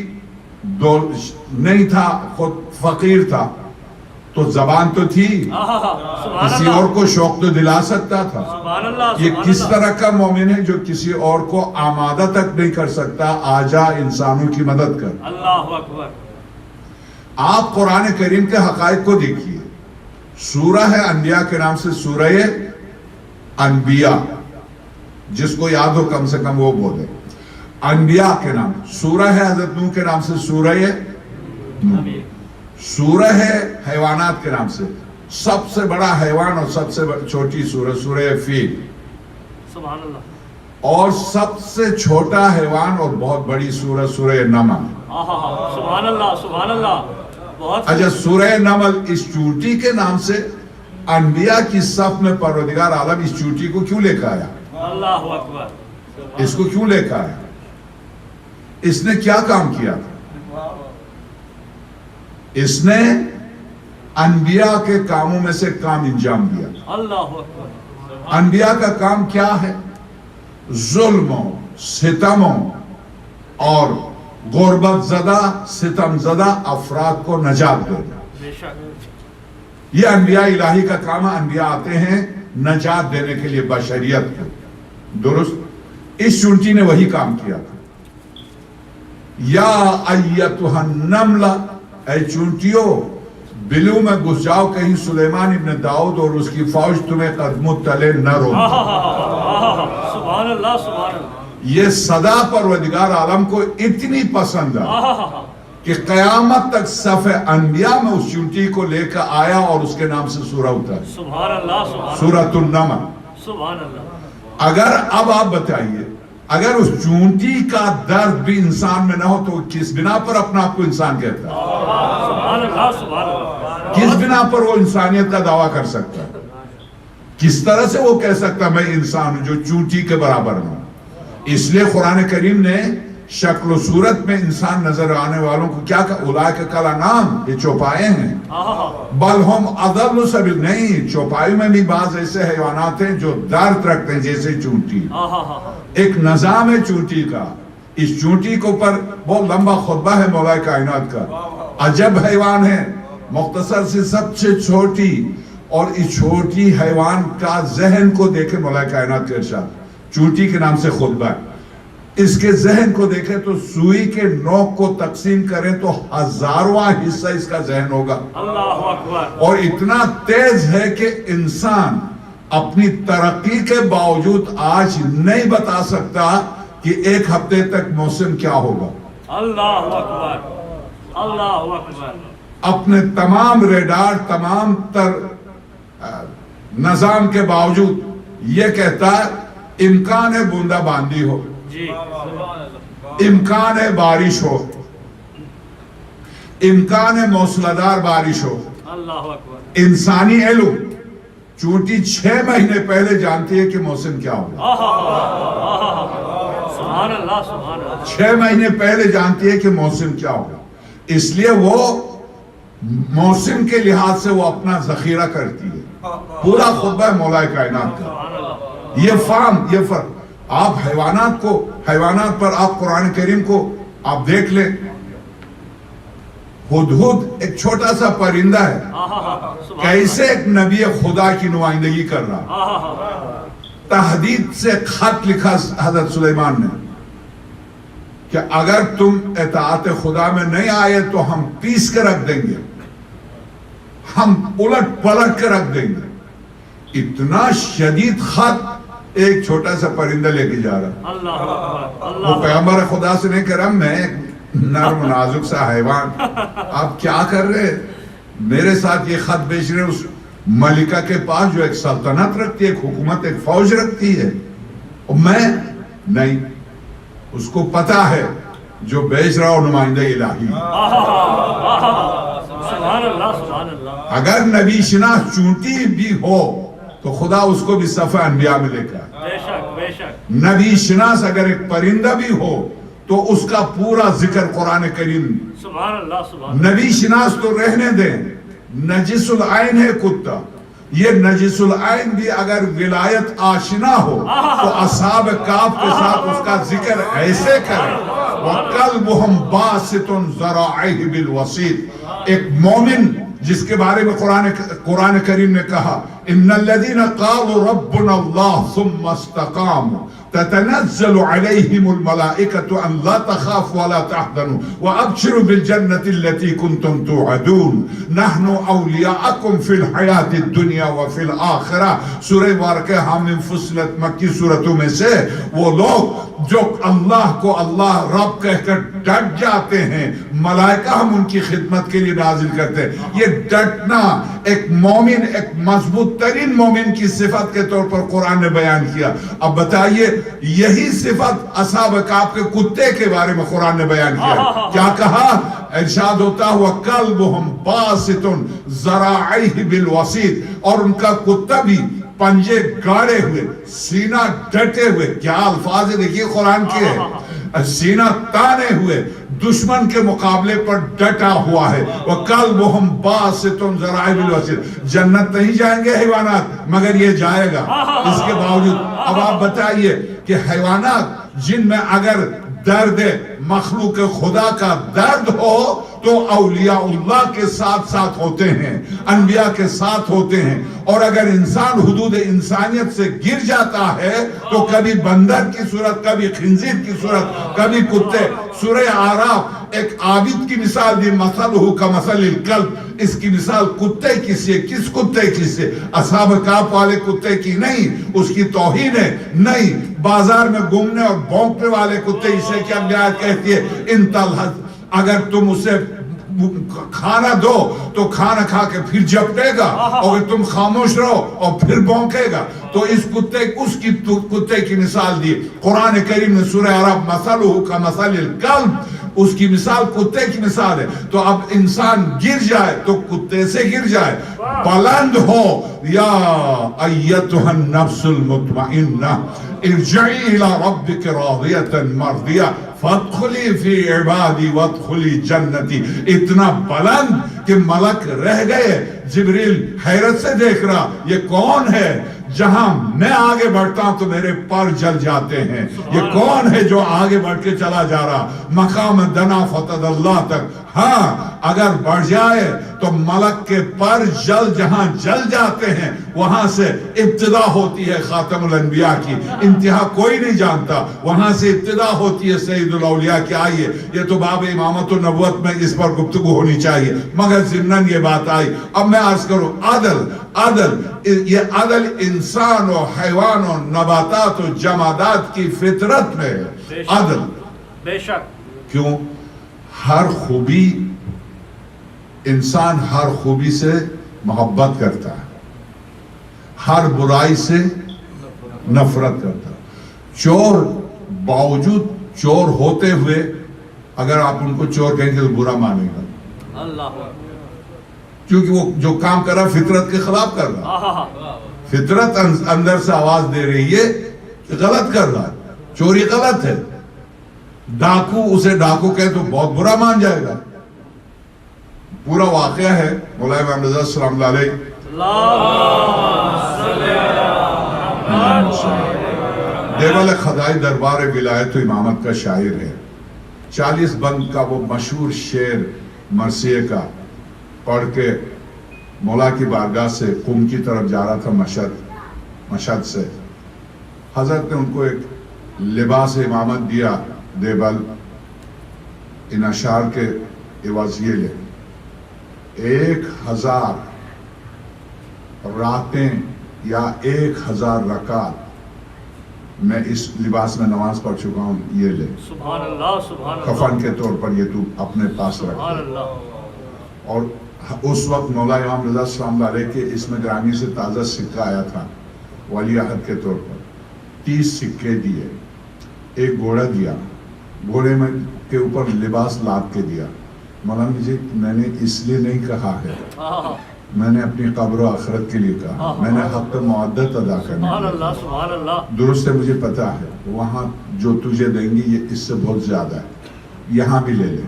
S3: نہیں تھا، خود فقیر تھا، تو زبان تو تھی، کسی اور کو شوق تو دلا سکتا تھا. یہ کس طرح کا مومن ہے جو کسی اور کو آمادہ تک نہیں کر سکتا؟ آجا انسانوں کی مدد کر.
S1: اللہ اکبر.
S3: آپ قرآن کریم کے حقائق کو دیکھیے. سورہ ہے انبیاء کے نام سے سورہ انبیاء، جس کو یاد ہو کم سے کم وہ بولے. انبیاء کے نام. سورہ ہے حضرت نوح کے نام سے سورہ نوح. سورہ ہے حیوانات کے نام سے. سب سے بڑا حیوان اور سب سے چھوٹی سورہ فیل.
S1: سبحان اللہ.
S3: اور سب سے چھوٹا حیوان اور بہت بڑی سورہ نمل.
S1: سبحان اللہ، سبحان اللہ.
S3: اچھا، سورہ نمل اس چونٹی کے نام سے انبیاء کی صف میں پروردگار عالم اس چونٹی کو کیوں لے کر آیا؟
S1: اللہ اکبر.
S3: اس کو کیوں لے کر آیا؟ اس نے کیا کام کیا تھا؟ اس نے انبیاء کے کاموں میں سے کام انجام دیا.
S1: اللہ اکبر.
S3: انبیاء کا کام کیا ہے؟ ظلموں، ستموں اور غربت زدہ، ستم زدہ افراد کو نجات دینا. یہ انبیاء الہی کا کام ہے. انبیاء آتے ہیں نجات دینے کے لیے بشریت کو. درست. اس چونٹی نے وہی کام کیا تھا. یا ایتها النملہ، اے چونٹیو بلو میں گھس جاؤ کہیں سلیمان ابن داؤد اور اس کی فوج تمہیں قدموں تلے نہ رو۔
S1: سبحان اللہ سبحان اللہ۔
S3: یہ صدا پروردگار عالم کو اتنی پسند ہے کہ قیامت تک صف انبیاء میں اس چونٹی کو لے کر آیا اور اس کے نام سے سورہ اترا،
S1: سبحان اللہ سبحان اللہ،
S3: سورۃ النمل۔
S1: سبحان اللہ۔
S3: اگر اب آپ بتائیے اگر اس چونٹی کا درد بھی انسان میں نہ ہو تو کس بنا پر اپنا آپ کو انسان کہتا ہے؟
S1: سبحان اللہ سبحان اللہ۔
S3: کس بنا پر وہ انسانیت کا دعویٰ کر سکتا ہے؟ کس طرح سے وہ کہہ سکتا میں انسان ہوں جو چونٹی کے برابر ہوں؟ اس لیے قرآن کریم نے شکل و صورت میں انسان نظر آنے والوں کو کیا کہا؟ اولئک کالانعام، یہ چوپائے ہیں، بل ہم اضل سبیل، نہیں، چوپائے میں بھی بعض ایسے حیوانات ہیں جو درد رکھتے ہیں جیسے چونٹی۔ ایک نظام ہے چونٹی کا، اس چونٹی کے اوپر بہت لمبا خطبہ ہے مولا کائنات کا۔ عجب حیوان ہے، مختصر سے سب سے چھوٹی، اور اس چھوٹی حیوان کا ذہن کو دیکھے مولا کائنات کا ارشاد، چونٹی کے نام سے خطبہ ہے۔ اس کے ذہن کو دیکھیں تو سوئی کے نوک کو تقسیم کریں تو ہزارواں حصہ اس کا ذہن ہوگا،
S1: اللہ اکبر۔
S3: اور اتنا تیز ہے کہ انسان اپنی ترقی کے باوجود آج نہیں بتا سکتا کہ ایک ہفتے تک موسم کیا ہوگا۔
S1: اللہ اکبر اللہ اکبر۔
S3: اپنے تمام ریڈار، تمام تر نظام کے باوجود یہ کہتا ہے امکان ہے بوندہ باندی ہو،
S1: جی،
S3: امکان ہے بارش ہو، امکان ہے موسلادھار بارش ہو۔
S1: اللہ اکبر۔
S3: انسانی علم چونٹی 6 مہینے پہلے جانتی ہے کہ موسم کیا ہوگا،
S1: سبحان اللہ سبحان اللہ۔
S3: 6 مہینے پہلے جانتی ہے کہ موسم کیا ہوگا، اس لیے وہ موسم کے لحاظ سے وہ اپنا ذخیرہ کرتی ہے۔ پورا خطبہ ہے مولا کائنات کا۔ یہ فرق آپ حیوانات پر آپ قرآن کریم کو آپ دیکھ لیں، ہدہد ایک چھوٹا سا پرندہ ہے، کیسے ایک نبی خدا کی نمائندگی کر رہا۔ تحدید سے خط لکھا حضرت سلیمان نے کہ اگر تم اطاعت خدا میں نہیں آئے تو ہم پیس کے رکھ دیں گے، ہم الٹ پلٹ کے رکھ دیں گے۔ اتنا شدید خط ایک چھوٹا سا پرندہ لے کے جا رہا۔
S1: اللہ اکبر۔
S3: وہ پیغمبر خدا سے نہیں کہہ رہا میں ایک نرم نازک سا حیوان، آپ کیا کر رہے میرے ساتھ یہ خط بیچ رہے اس ملکہ کے پاس جو ایک سلطنت رکھتی ہے، ایک حکومت، ایک فوج رکھتی ہے، اور میں نہیں۔ اس کو پتا ہے جو بیچ رہا ہو نمائندہ الہی۔
S1: سبحان اللہ سبحان اللہ۔
S3: اگر نبی شناس چونٹی بھی ہو تو خدا اس کو بھی صف انبیاء میں لے کر۔
S1: بے شک بے شک۔
S3: نبی شناس اگر ایک پرندہ بھی ہو تو اس کا پورا ذکر قرآن کریم۔
S1: سبحان اللہ سبحان اللہ۔
S3: نبی شناس تو رہنے دیں، نجس العین ہے کتا، یہ نجس العین بھی اگر ولایت آشنا ہو تو اصحاب کاف کے ساتھ اس کا ذکر ایسے کریں۔ وَقَلْبُهُمْ بَاسِطٌ ذَرَاعِهِ بِالْوَسِيطِ، ایک مومن جس کے بارے میں قرآن کریم نے کہا إِنَّ الَّذِينَ قَالُوا رَبُّنَا اللَّهُ ثُمَّ اسْتَقَامُوا تتنزل عليهم الملائكة أن لا تخافوا ولا تحزنوا وأبشروا بالجنة التي كنتم توعدون نحن أولياءكم في الحياة الدنيا وفي الآخرة۔ سورہ مبارکہ حامیم فصلت مکی سورتوں میں سے وہ لوگ جو اللہ کو اللہ رب کہہ کر ڈٹ جاتے ہیں، ملائکہ ہم ان کی خدمت کے لیے نازل کرتے ہیں۔ یہ ڈٹنا ایک مومن، ایک مضبوط ترین مومن کی صفت کے طور پر قرآن نے بیان کیا۔ اب بتائیے یہی صفت اصحاب کہف کے کتے کے بارے میں قرآن نے بیان کیا۔ کیا کہا؟ ارشاد ہوتا ہوا قلبہم باسط ذراعیہ بالوسیط، اور ان کا کتا بھی پنجے گاڑے ہوئے، سینہ ڈٹے ہوئے۔ کیا الفاظ دیکھیے قرآن کے، سینہ تانے ہوئے، دشمن کے مقابلے پر ڈٹا ہوا ہے۔ وَقَلْبُهُمْ بَاسِطٌ ذَرَاعِهِ بِالْوَسِيطِ، جنت نہیں جائیں گے حیوانات مگر یہ جائے گا۔ اس کے باوجود اب آپ بتائیے کہ حیوانات جن میں اگر درد مخلوق خدا کا درد ہو تو اولیاء اللہ کے ساتھ ساتھ ہوتے ہیں، انبیاء کے ساتھ ہوتے ہیں. اور اگر انسان حدود انسانیت سے گر جاتا ہے تو کبھی بندر کی صورت، کبھی خنزیر کی صورت، کبھی کتے. سورہ اعراف ایک عابد کی مثال دی، مثلہ کمثل الکلب، اس کی مثال کتے کی سے. کس کتے کی سے؟ اصحاب کہف والے کتے کی نہیں، اس کی توہین ہے. نہیں، بازار میں گھومنے اور بھونکنے والے کتے، اسے کیا آیت کہتی ہے؟ ان تلحظ، اگر تم اسے کھانا دو تو کھانا کھا کے پھر جھپٹے گا، اور تم خاموش رہو اور پھر بھونکے گا. تو اس کتے کی مثال دی قرآن کریم نے سورہ اعراف، مثلہ کمثل الکلب، اس کی مثال کتے کی مثال ہے. تو اب انسان گر جائے تو کتے سے گر جائے. بلند ہو، یا ایتھا النفس المطمئنہ ارجعی الی ربک راضیۃ مرضیہ فادخلی فی عبادی وادخلی جنتی. اتنا بلند کہ ملک رہ گئے. جبریل حیرت سے دیکھ رہا، یہ کون ہے؟ جہاں میں آگے بڑھتا ہوں تو میرے پر جل جاتے ہیں. یہ کون ہے جو آگے بڑھ کے چلا جا رہا؟ مقام دنا فتد اللہ تک. ہاں، اگر بڑھ جائے تو ملک کے پر جہاں جل جاتے ہیں، وہاں سے ابتدا ہوتی ہے خاتم الانبیاء کی. انتہا کوئی نہیں جانتا. وہاں سے ابتدا ہوتی ہے سید الاولیاء کی. آئیے، یہ تو باب امامت النبوت میں اس پر گفتگو ہونی چاہیے، مگر ضمناً یہ بات آئی. اب میں عرض کروں، عدل، یہ عدل انسان و حیوان و نباتات و جمادات کی فطرت میں ہے. عدل
S1: بے شک.
S3: کیوں؟ ہر خوبی، انسان ہر خوبی سے محبت کرتا ہے، ہر برائی سے نفرت کرتا ہے. چور باوجود چور ہوتے ہوئے اگر آپ ان کو چور کہیں گے تو برا مانے گا،
S1: اللہ،
S3: کیونکہ وہ جو کام کر رہا فطرت کے خلاف کر رہا. فطرت اندر سے آواز دے رہی ہے کہ غلط کر رہا ہے، چوری غلط ہے. ڈاکو، اسے ڈاکو کہے تو بہت برا مان جائے گا. پورا واقعہ ہے مولانا امام رضا السلام علیہ، دیوال خدائی دربار ولایت و امامت کا شاعر ہے. 40 بند کا وہ مشہور شعر مرثیے کا پڑھ کے مولا کی بارگاہ سے قم کی طرف جا رہا تھا، مشہد سے. حضرت نے ان کو ایک لباس امامت دیا، دیبل، ان اشعار کے عوض یہ لے، 1000 راتیں یا 1000 رکعت میں اس لباس میں نماز پڑھ چکا ہوں، یہ لے.
S1: سبحان اللہ، سبحان اللہ.
S3: کفن کے طور پر یہ تو اپنے پاس رکھ.
S1: سبحان اللہ.
S3: اور اس وقت مولا امام رضا السلام علیہ کے اس میں گرامی سے تازہ سکہ آیا تھا ولی عہد کے طور پر. 30 سکے دیے، ایک گھوڑا دیا، گھوڑے میں کے اوپر لباس لاد کے دیا. مولانا جی، میں نے اس لیے نہیں کہا ہے، میں نے اپنی قبر و آخرت کے لیے کہا، میں نے حق معدت ادا کرنے.
S1: سبحان اللہ، سبحان اللہ.
S3: درست ہے، مجھے پتا ہے وہاں جو تجھے دیں گی یہ اس سے بہت زیادہ ہے، یہاں بھی لے لے.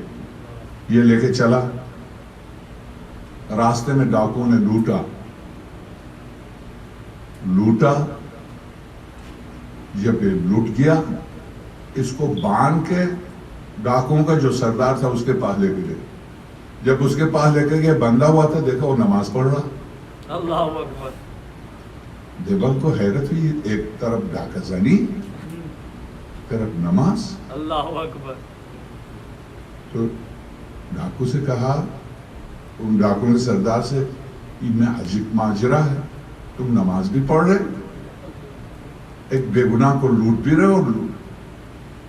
S3: یہ لے کے چلا. راستے میں ڈاکو نے لوٹا. جب یہ لوٹ گیا، اس کو باندھ کے ڈاکوؤں کا جو سردار تھا اس کے پاس لے کے گئے. جب اس کے پاس لے کے گئے، بندہ ہوا تھا، دیکھا وہ نماز پڑھ رہا.
S1: اللہ اکبر.
S3: دیوبند کو حیرت ہوئی، ایک طرف ڈاکہ زنی، طرف نماز.
S1: اللہ اکبر.
S3: تو ڈاکو سے کہا، ان ڈاکو نے سردار سے، یہ میں عجیب ماجرا ہے، تم نماز بھی پڑھ رہے، ایک بے گناہ کو لوٹ بھی رہے. اور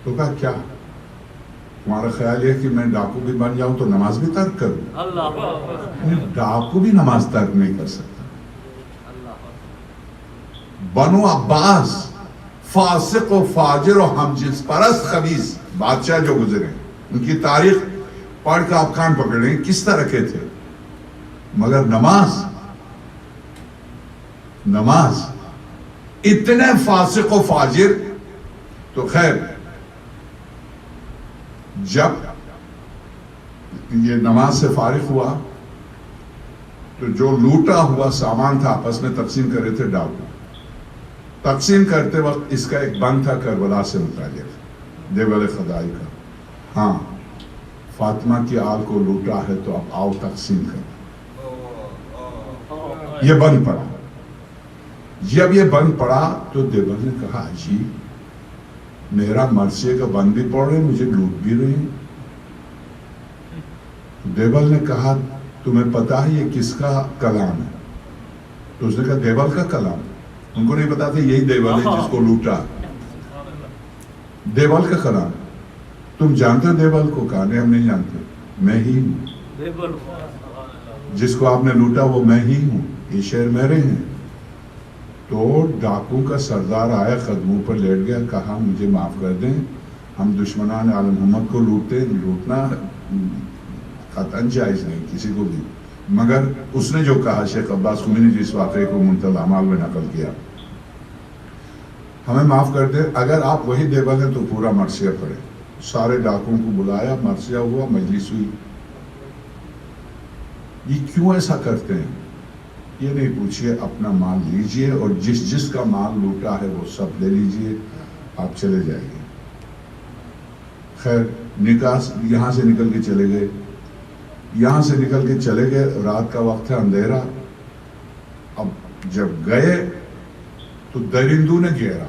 S3: تو کہا کیا تمہارا خیال ہے کہ میں ڈاکو بھی بن جاؤں تو نماز بھی ترک کروں؟
S1: اللہ اکبر.
S3: ڈاکو بھی نماز ترک نہیں کر سکتا. بنو عباس فاسق و فاجر و ہم جنس پرست خبیث بادشاہ جو گزرے، ان کی تاریخ پڑھ کے آپ کان پکڑیں کس طرح کے تھے. مگر نماز اتنے فاسق و فاجر. تو خیر، جب یہ نماز سے فارغ ہوا تو جو لوٹا ہوا سامان تھا آپس میں تقسیم کر رہے تھے ڈاکو. تقسیم کرتے وقت اس کا ایک بند تھا کربلا سے متعلق. دیوال خدائی کا. ہاں فاطمہ کی آل کو لوٹا ہے تو اب آؤ تقسیم کرو. یہ بند پڑا. جب یہ بند پڑا تو دیوال نے کہا جی میرا مرثیے کا بند بھی پڑ رہے مجھے لوٹ بھی رہے ہیں. دیوال نے کہا تمہیں پتا ہے یہ کس کا کلام ہے؟ تو اس نے کہا دیوال کا کلام. ان کو نہیں پتا تھا یہی دیوال ہے جس کو لوٹا. دیوال کا کلام. تم جانتے ہو دیوال کو؟ کہا نہیں ہم نہیں جانتے. میں ہی ہوں جس کو آپ نے لوٹا, وہ میں ہی ہوں, یہ شعر میرے ہیں. تو ڈاکو کا سردار آیا, قدموں پر لیٹ گیا, کہا مجھے معاف کر دیں, ہم دشمنان عالم محمد کو لوٹنا قطعاً جائز نہیں کسی کو بھی. مگر اس نے جو کہا شیخ عباس خمینی نے جس واقعے کو منتهى الاعمال میں نقل کیا, ہمیں معاف کر دیں, اگر آپ وہی دیوال ہیں تو پورا مرثیہ پڑھیں. سارے ڈاکوں کو بلایا, مرثیہ ہوا, مجلس ہوئی. یہ کیوں ایسا کرتے ہیں یہ نہیں پوچھئے, اپنا مال لیجئے اور جس کا مال لوٹا ہے وہ سب لے لیجئے, آپ چلے جائیے. خیر نکاح یہاں سے نکل کے چلے گئے. یہاں سے نکل کے چلے گئے, رات کا وقت ہے, اندھیرا. اب جب گئے تو درندوں نے گھیرا,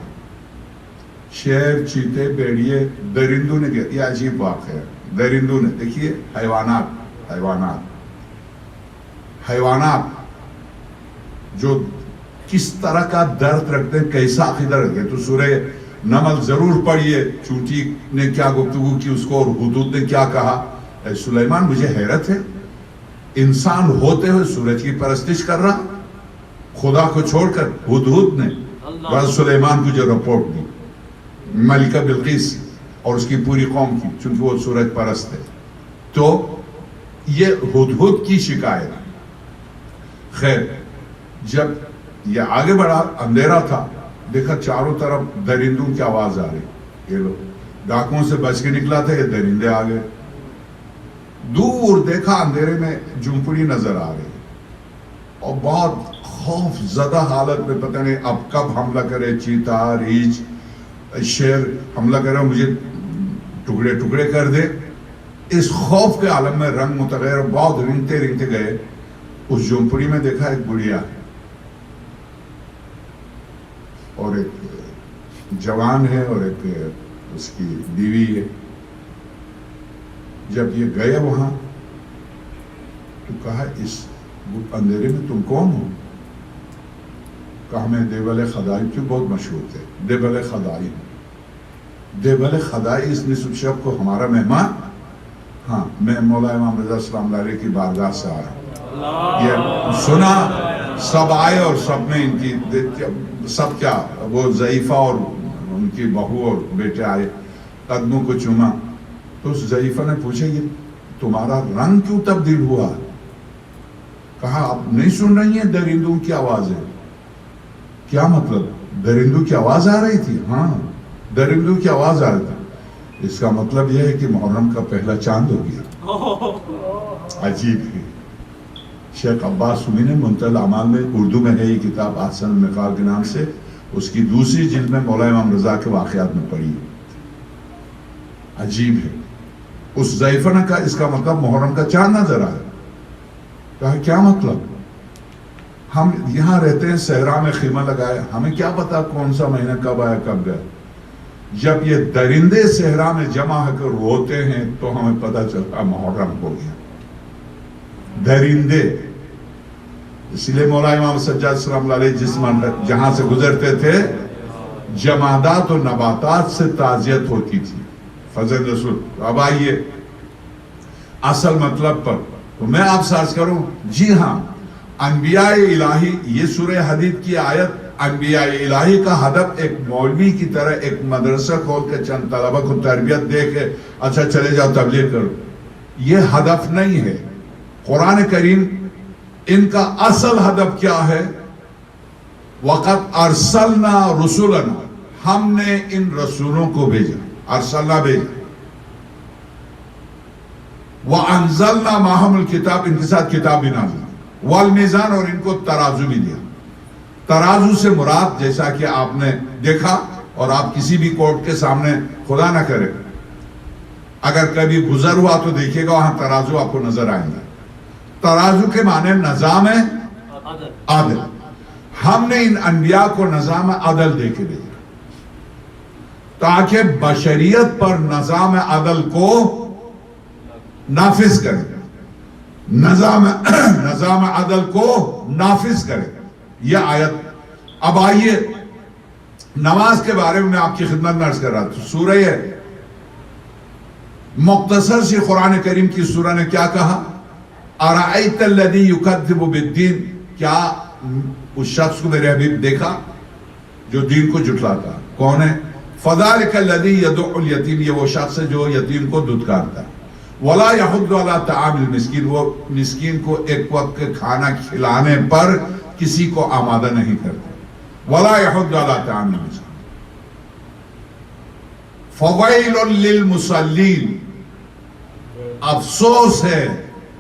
S3: شیر, چیتے, بیڑیے, درندوں نے گھیرا. یہ عجیب واقعہ ہے. درندوں نے, دیکھیے حیوانات جو کس طرح کا درد رکھتے ہیں, کیسا عقیدہ رکھتے ہیں. تو سورہ نمل ضرور پڑھیے, چونٹی نے کیا گفتگو کی اس کو اور ہدہد نے کیا کہا. اے سلیمان مجھے حیرت ہے, انسان ہوتے ہوئے سورج کی پرستش کر رہا, خدا کو چھوڑ کر. ہدہد نے سلیمان کو جو رپورٹ دی ملکہ بلقیس اور اس کی پوری قوم کی, چونکہ وہ سورج پرست ہے, تو یہ ہدہد کی شکایت. خیر جب یہ آگے بڑھا, اندھیرا تھا, دیکھا چاروں طرف درندوں کی آواز آ رہی. یہ لوگ ڈاکوں سے بچ کے نکلا تھا, یہ درندے آ گئے. دور دیکھا اندھیرے میں جھونپڑی نظر آ رہی اور بہت خوف زدہ حالت میں, پتہ نہیں اب کب حملہ کرے, چیتا, ریچھ, شیر حملہ کرے, مجھے ٹکڑے ٹکڑے کر دے. اس خوف کے عالم میں رنگ متغیر, بہت رنگتے گئے. اس جھونپڑی میں دیکھا ایک بڑھیا اور ایک جوان ہے اور ایک اس کی بیوی ہے. جب یہ گئے وہاں تو کہا اس اندھیرے میں تم کون ہو؟ کہا میں دیوال خدائی, کیوں بہت مشہور تھے, دیوال خدائی. دیوال خدائی اس نصف شب کو ہمارا مہمان. ہاں میں مولا امام رضا السلام علیہ کی بارگاہ سے آیا. یہ سنا, سب آئے اور سب نے ان کی سب کیا, وہ ضعیفہ اور ان کی بہو اور بیٹے آئے, قدموں کو چوما. تو اس ضعیفہ نے پوچھا یہ تمہارا رنگ کیوں تبدیل ہوا؟ کہا آپ نہیں سن رہی ہیں درندوں کی آوازیں؟ کیا مطلب؟ درندوں کی آواز آ رہی تھی. ہاں درندوں کی آواز آ رہی تھی. اس کا مطلب یہ ہے کہ محرم کا پہلا چاند ہو گیا. عجیب ہے. شیخ عباس خمینی نے منتهى الاعمال میں, اردو میں ہے یہ کتاب, احسن المقال کے نام سے, اس کی دوسری جلد میں مولا امام رضا کے واقعات میں پڑھی. عجیب ہے. اس ضعیفہ نے کہا اس کا مطلب محرم کا چاند نظر آیا. کہا کیا مطلب؟ ہم یہاں رہتے ہیں, صحرا میں خیمہ لگائے, ہمیں کیا پتا کون سا مہینہ کب آیا کب گیا. جب یہ درندے صحرا میں جمع ہو کر روتے ہیں تو ہمیں پتا چلتا محرم ہو گیا. درندے. اس لیے مولا امام سجاد سلام اللہ علیہ جس جہاں سے گزرتے تھے جمادات و نباتات سے تعزیت ہوتی تھی. فضل رسول. اب آئیے اصل مطلب پر. تو میں آپ سے عرض کروں, جی ہاں انبیاء الہی, یہ سورہ حدید کی آیت, انبیاء الہی کا ہدف ایک مولوی کی طرح ایک مدرسہ کھول کے چند طلبہ کو تربیت دے کے اچھا چلے جاؤ تبلیغ کرو, یہ ہدف نہیں ہے. قرآن کریم ان کا اصل ہدف کیا ہے؟ وَقَدْ أَرْسَلْنَا رُسُلَنَا, ہم نے ان رسولوں کو بھیجا. ارسلنا بھیجا. وَأَنزَلْنَا مَعَهُمُ الْكِتَابِ, ان کے ساتھ کتاب بھی نازل. وَالْمِيزَانَ, اور ان کو ترازو بھی دیا. ترازو سے مراد جیسا کہ آپ نے دیکھا اور آپ کسی بھی کورٹ کے سامنے خدا نہ کرے اگر کبھی گزر ہوا تو دیکھیے گا وہاں ترازو آپ کو نظر آئیں گا. ترازو کے معنی نظام عدل. ہم نے ان انبیاء کو نظام عدل دے کے بھیجا تاکہ بشریت پر نظام عدل کو نافذ کرے, نظام عدل کو نافذ کرے. یہ آیت. اب آئیے نماز کے بارے میں آپ کی خدمت میں عرض کر رہا تھا. سورہ مختصر سی قرآن کریم کی سورہ نے کیا کہا؟ ارأیت الذی یکذب بالدین, کیا اس شخص کو میرے حبیب دیکھا جو دین کو جھٹلاتا؟ کون ہے؟ فذلک الذی یدع الیتیم, یہ وہ شخص ہے جو یتیم کو دھتکارتا. ولا یحض علی طعام المسکین, وہ مسکین کو ایک وقت کے کھانا کھلانے پر کسی کو آمادہ نہیں کرتا. ولا یحض علی طعام المسکین. فویل للمصلین, افسوس ہے.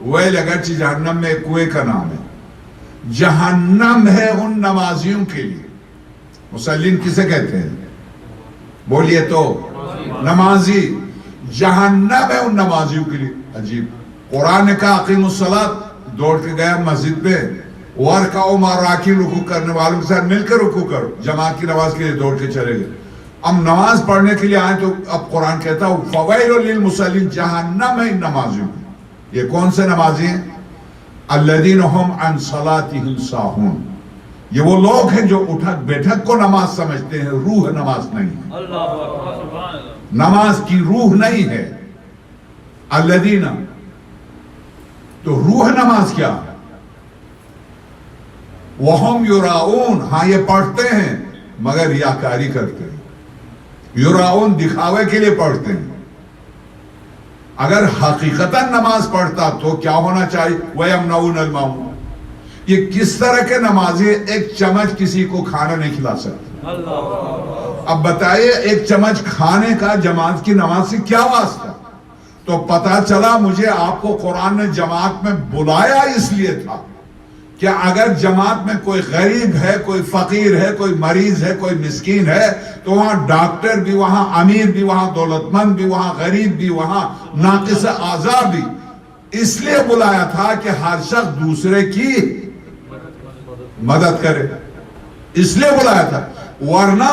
S3: ویل اگرچہ جہنم میں ایک کنویں کا نام ہے, جہنم ہے ان نمازیوں کے لیے. مصلین کسے کہتے ہیں؟ بولیے تو. نمازی. جہنم ہے ان نمازیوں کے لیے. عجیب. قرآن نے کہا اقیم الصلاۃ, دوڑ کے گیا مسجد پہ, وارکعوا مع الراکعین, رکوع کرنے والوں کے ساتھ مل کر رکوع کرو. جماعت کی نماز کے لیے دوڑ کے چلے گئے. اب نماز پڑھنے کے لیے آئے تو اب قرآن کہتا ہے فویل للمصلین, جہنم ہے ان نمازیوں کی. یہ کون سے نمازی ہیں؟ الذین هم عن صلاتهم ساہون, یہ وہ لوگ ہیں جو اٹھک بیٹھک کو نماز سمجھتے ہیں, روح نماز نہیں ہے. نماز کی روح نہیں ہے. الذین, تو روح نماز کیا؟ وَهُمْ يُرَاؤُونَ, ہاں یہ پڑھتے ہیں مگر ریاکاری کرتے ہیں. یراؤن, دکھاوے کے لیے پڑھتے ہیں. اگر حقیقتاً نماز پڑھتا تو کیا ہونا چاہیے؟ وَيَمْنَعُونَ الْمَاعُونَ. یہ کس طرح کے نمازی ایک چمچ کسی کو کھانا نہیں کھلا سکتے؟ اب بتائیے ایک چمچ کھانے کا جماعت کی نماز سے کیا واسطہ؟ تو پتا چلا مجھے آپ کو قرآن نے جماعت میں بلایا اس لیے تھا کہ اگر جماعت میں کوئی غریب ہے, کوئی فقیر ہے, کوئی مریض ہے, کوئی مسکین ہے, تو وہاں ڈاکٹر بھی, وہاں امیر بھی, وہاں دولت مند بھی, وہاں غریب بھی, وہاں ناقص اعضاء بھی. اس لیے بلایا تھا کہ ہر شخص دوسرے کی مدد کرے, اس لیے بلایا تھا. ورنہ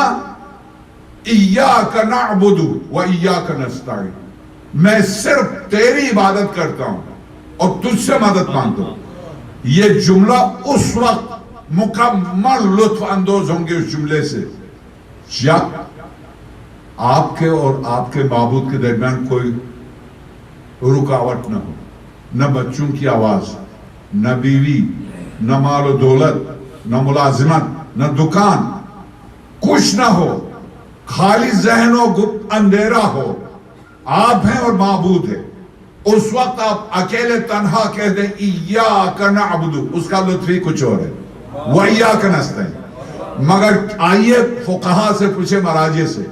S3: ایاک نعبد و ایاک نستعین, میں صرف تیری عبادت کرتا ہوں اور تجھ سے مدد مانگتا ہوں. یہ جملہ اس وقت مکمل لطف اندوز ہوں گے اس جملے سے جب آپ کے اور آپ کے معبود کے درمیان کوئی رکاوٹ نہ ہو, نہ بچوں کی آواز, نہ بیوی, نہ مال و دولت, نہ ملازمت, نہ دکان, کچھ نہ ہو, خالی ذہن و گپت اندھیرا ہو, آپ ہیں اور معبود ہے. اس وقت آپ اکیلے تنہا کہہ دیں ایاک نعبد, اس کا لطف ہی کچھ اور ہے. وَإِيَّاكَ نَسْتَعِينُ. مگر آئیے فقہا سے پوچھے, مراجع سے,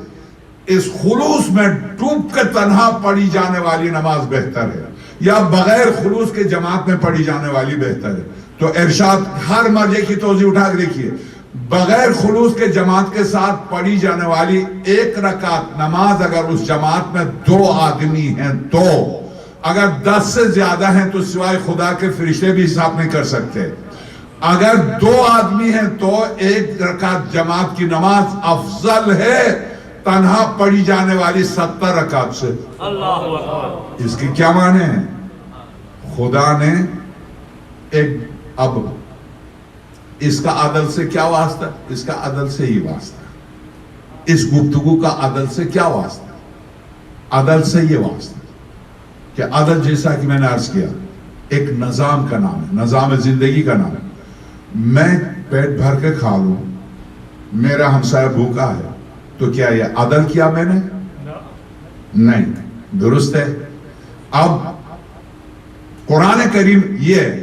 S3: اس خلوص میں ڈوب کے تنہا پڑھی جانے والی نماز بہتر ہے یا بغیر خلوص کے جماعت میں پڑھی جانے والی بہتر ہے؟ تو ارشاد ہر مرجع کی توضیح اٹھا کے دیکھیے. بغیر خلوص کے جماعت کے ساتھ پڑھی جانے والی ایک رکعت نماز اگر اس جماعت میں 2 آدمی ہیں تو, اگر 10 سے زیادہ ہیں تو سوائے خدا کے فرشتے بھی حساب نہیں کر سکتے. اگر 2 آدمی ہیں تو ایک رکعت جماعت کی نماز افضل ہے تنہا پڑھی جانے والی 70 رکعت سے. اس کی کیا معنی ہے؟ خدا نے ایک, اب اس کا عدل سے کیا واسطہ؟ اس کا عدل سے ہی واسطہ. اس گفتگو کا عدل سے کیا واسطہ؟ عدل سے یہ واسطہ کہ عدل جیسا کہ میں نے عرض کیا ایک نظام کا نام ہے, نظام زندگی کا نام ہے. میں پیٹ بھر کے کھا لوں, میرا ہمسایہ بھوکا ہے, تو کیا یہ عدل کیا میں نے؟ نہیں. درست ہے. اب قرآن کریم یہ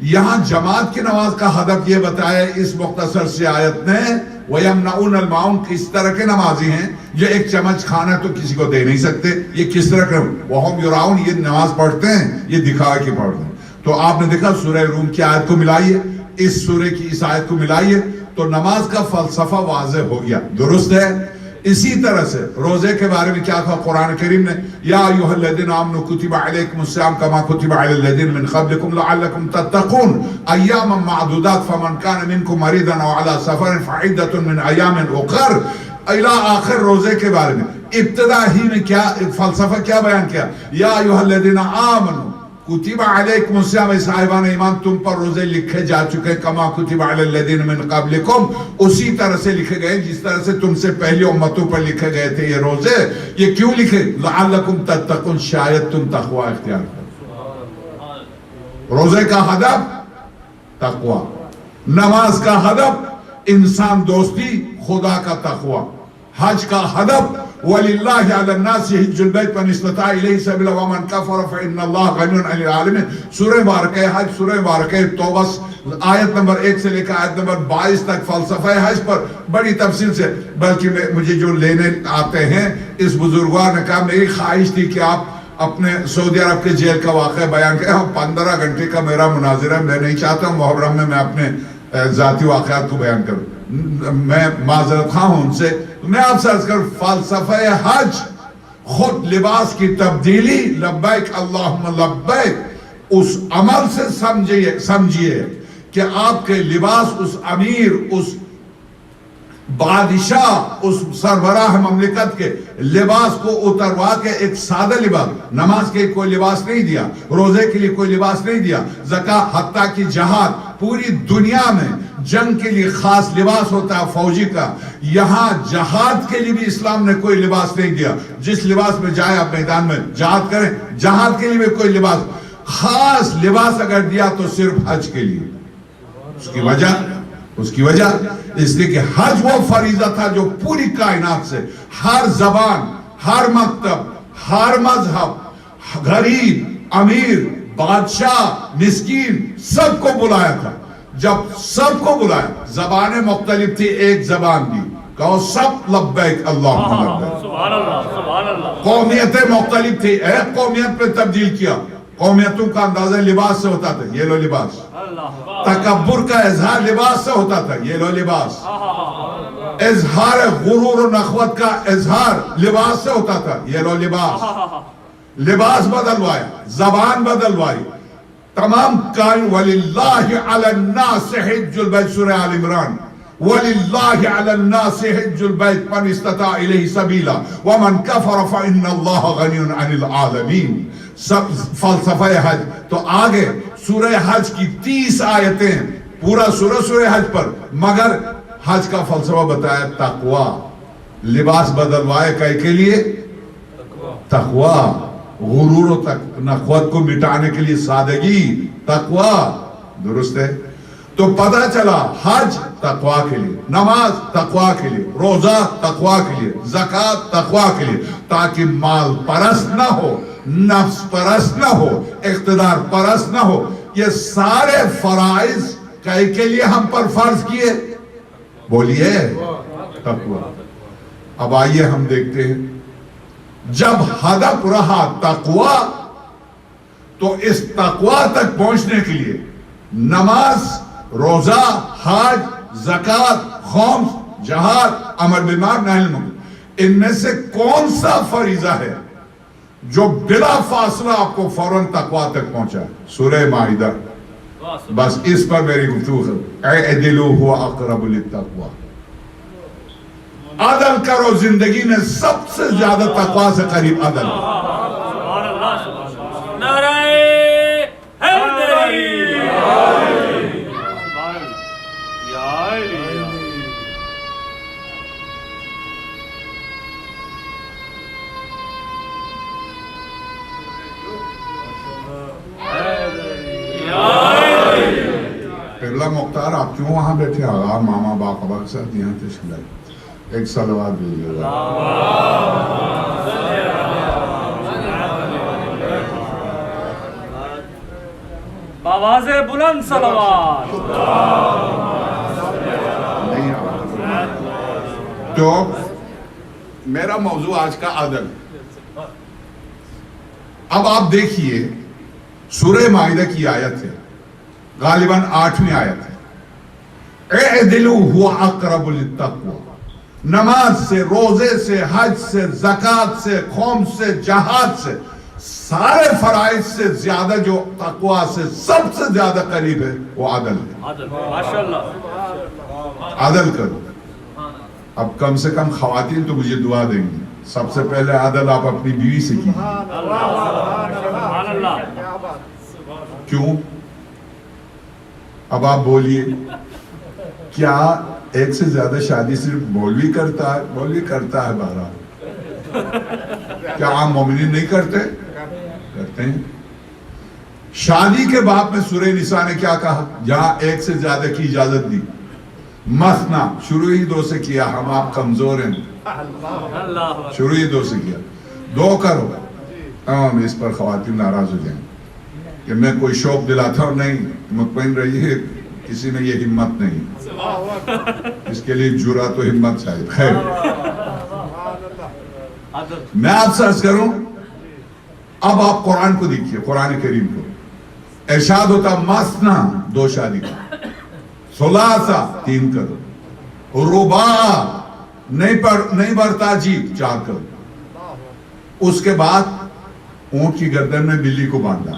S3: یہاں جماعت کی نماز کا ہدف یہ بتایا اس مختصر سی آیت نے, وَيَمْنَعُونَ الْمَاعُونَ, کس طرح کے نمازی ہیں جو ایک چمچ کھانا تو کسی کو دے نہیں سکتے. یہ کس طرح کے وَهُمْ يُرَاؤُونَ, یہ نماز پڑھتے ہیں, یہ دکھاوے کی پڑھتے ہیں. تو آپ نے دیکھا سورہ روم کی آیت کو ملائیے اس سورہ کی اس آیت کو ملائیے تو نماز کا فلسفہ واضح ہو گیا. درست ہے. اسی طرح سے روزے کے بارے میں کیا کہا قرآن کریم نے؟ یا ایھا الذین آمنوا کتب علیکم الصیام کما کتب علی الذین من قبلکم لعلکم تتقون ایاما معدودات فمن کان منکم مریضا او علی سفر فعدۃ من ایام اخر الی آخر روزے کے بارے میں. ابتدا ہی میں کیا فلسفہ کیا بیان کیا؟ یا ایھا الذین آمنوا کتب علیکم الصیام، صاحبان ایمان تم پر روزے لکھے جا چکے کما کتب علی الذین من قبلکم، اسی طرح سے لکھے گئے جس طرح سے تم سے پہلی امتوں پر لکھے گئے تھے یہ روزے. یہ کیوں لکھے؟ لعلکم تتقون، شاید تم تقوی اختیار کرو. روزے کا ہدف تقوی، نماز کا ہدف انسان دوستی خدا کا تقوی، حج کا ہدف وَلِلَّهِ عَلَى النَّاسِ حِجُّ الْبَيْتِ مَنِ اسْتَطَاعَ إِلَيْهِ سَبِيلًا وَمَنْ كَفَرَ فَإِنَّ اللَّهَ غَنِيٌّ عَنِ الْعَالَمِينَ. سورہ بارکہ حج، سورہ بارکہ توبہ آیت نمبر 1 سے لے کر آیت نمبر 22 تک فلسفہ حج پر بڑی تفصیل سے، بلکہ مجھے جو لینے آتے ہیں اس بزرگوار نے کہا میری خواہش تھی کہ آپ اپنے سعودی عرب کے جیل کا واقعہ بیان کریں. 15 گھنٹے کا میرا مناظرہ، میں نہیں چاہتا ہوں محرم میں اپنے ذاتی واقعات کو بیان کروں. میں معذرت خواہ ہوں ان سے. میں آپ سے عرض کروں فلسفہ حج خود لباس کی تبدیلی، لبیک اللہم لبیک، اس عمل سے سمجھئے کہ آپ کے لباس اس امیر، اس بادشاہ، اس سربراہ مملکت کے لباس کو اتروا کے ایک سادہ لباس، نماز کے کوئی لباس نہیں دیا، روزے کے لیے کوئی لباس نہیں دیا، زکاة حتیٰ کی جہاد، پوری دنیا میں جنگ کے لیے خاص لباس ہوتا ہے فوجی کا، یہاں جہاد کے لیے بھی اسلام نے کوئی لباس نہیں دیا. جس لباس میں جائے آپ میدان میں جہاد کریں، جہاد کے لیے بھی کوئی لباس، خاص لباس اگر دیا تو صرف حج کے لیے. اس کی وجہ اس لیے کہ حج وہ فریضہ تھا جو پوری کائنات سے ہر زبان، ہر مکتب، ہر مذہب، غریب، امیر، بادشاہ، مسکین، سب کو بلایا تھا. جب سب کو بلایا، زبانیں مختلف تھی، ایک زبان دی، کہو سب لبیک اللہم لبیک.
S1: سبحان اللہ سبحان اللہ.
S3: قومیتیں مختلف تھی، ایک قومیت پہ تبدیل کیا. قومیتوں کا اندازہ لباس سے ہوتا تھا، یہ لو لباس. تکبر کا اظہار لباس سے ہوتا تھا، یہ لو لباس. اظہار غرور و نخوت کا اظہار لباس سے ہوتا تھا، یہ لو لباس. لباس بدلوایا، زبان بدلوائی، تمام کائن. وَلِلَّهِ عَلَى النَّاسِ حِجُّ الْبَيْتِ سورہ آل عمران. وَلِلَّهِ عَلَى النَّاسِ حِجُّ الْبَيْتِ مَنِ اسْتَطَاعَ إِلَيْهِ سَبِيلًا وَمَنْ كَفَرَ فَإِنَّ اللَّهَ غَنِيٌّ عَنِ الْعَالَمِينَ. سب فلسفہ حج. تو آگے سورہ حج کی 30 آیتیں، پورا سورہ حج پر، مگر حج کا فلسفہ بتایا تقوی. لباس بدلوائے کئی کے لیے؟ تقوی. غرور و نخوت کو مٹانے کے لیے سادگی، تقوی. درست ہے؟ تو پتہ چلا حج تقوی کے لیے، نماز تقوی کے لیے، روزہ تقوی کے لیے، زکاة تقوی کے لیے، تاکہ مال پرست نہ ہو، نفس پرست نہ ہو، اقتدار پرست نہ ہو. یہ سارے فرائض کئی کے لیے ہم پر فرض کیے؟ بولیے تقوی. اب آئیے ہم دیکھتے ہیں جب ہدف رہا تقوی تو اس تقوی تک پہنچنے کے لیے نماز، روزہ، حج، زکاة، خمس، جہاد، امر بالمعروف نہی عن المنکر، ان میں سے کون سا فریضہ ہے جو بلا فاصلہ آپ کو فوراً تقوی تک پہنچا؟ سورہ مائدہ. بس اس پر میری گفتگو ہے. اعدلوا هو اقرب للتقوی. عدل کرو، زندگی میں سب سے زیادہ تقوی سے قریب عدل.
S1: نعرہ حیدری.
S3: قبلہ مختار آپ کیوں وہاں بیٹھے؟ آغا ماما باقبہ کے ساتھ یہاں تشریف لائے. ایک صلوات دیجیے گا.
S1: آواز بلند صلوات.
S3: تو میرا موضوع آج کا عدل. اب آپ دیکھیے سورہ مائدہ کی آیت ہے، غالباً 8ویں آیت ہے. اعدلوا هو اقرب للتقوی. نماز سے، روزے سے، حج سے، زکات سے، قوم سے، جہاد سے، سارے فرائض سے زیادہ جو تقوی سے سب سے زیادہ قریب ہے وہ عدل ہے. عدل کرو. اب کم سے کم خواتین تو مجھے دعا دیں گی. سب سے پہلے عدل آپ اپنی بیوی سے کیجیے. کیوں؟ اب آپ بولیے کیا ایک سے زیادہ شادی صرف مولوی کرتا ہے؟ مولوی کرتا ہے 12. کیا عام مومنین نہیں کرتے؟ کرتے ہیں. شادی کے باب میں سورہ نساء نے کیا کہا؟ جہاں ایک سے زیادہ کی اجازت دی. مثنا، شروع ہی 2 سے کیا. ہم آپ کمزور ہیں، شروع ہی 2 سے کیا. 2 کرو. اس پر خواتین ناراض ہو جائیں کہ میں کوئی شوق دلاتا ہوں. نہیں، مطمئن رہیے کسی میں یہ ہمت نہیں. اس کے لیے جرأت و ہمت چاہیے. خیر، میں آپ سے عرض کروں، اب آپ قرآن کو دیکھیے، قرآن کریم کو. ارشاد ہوتا مثنا 2 شادی کا، ثلاثہ 3 کرو، رباع نہیں بڑھتا جی 4 کرو. اس کے بعد اونٹ کی گردن میں بلی کو باندھا.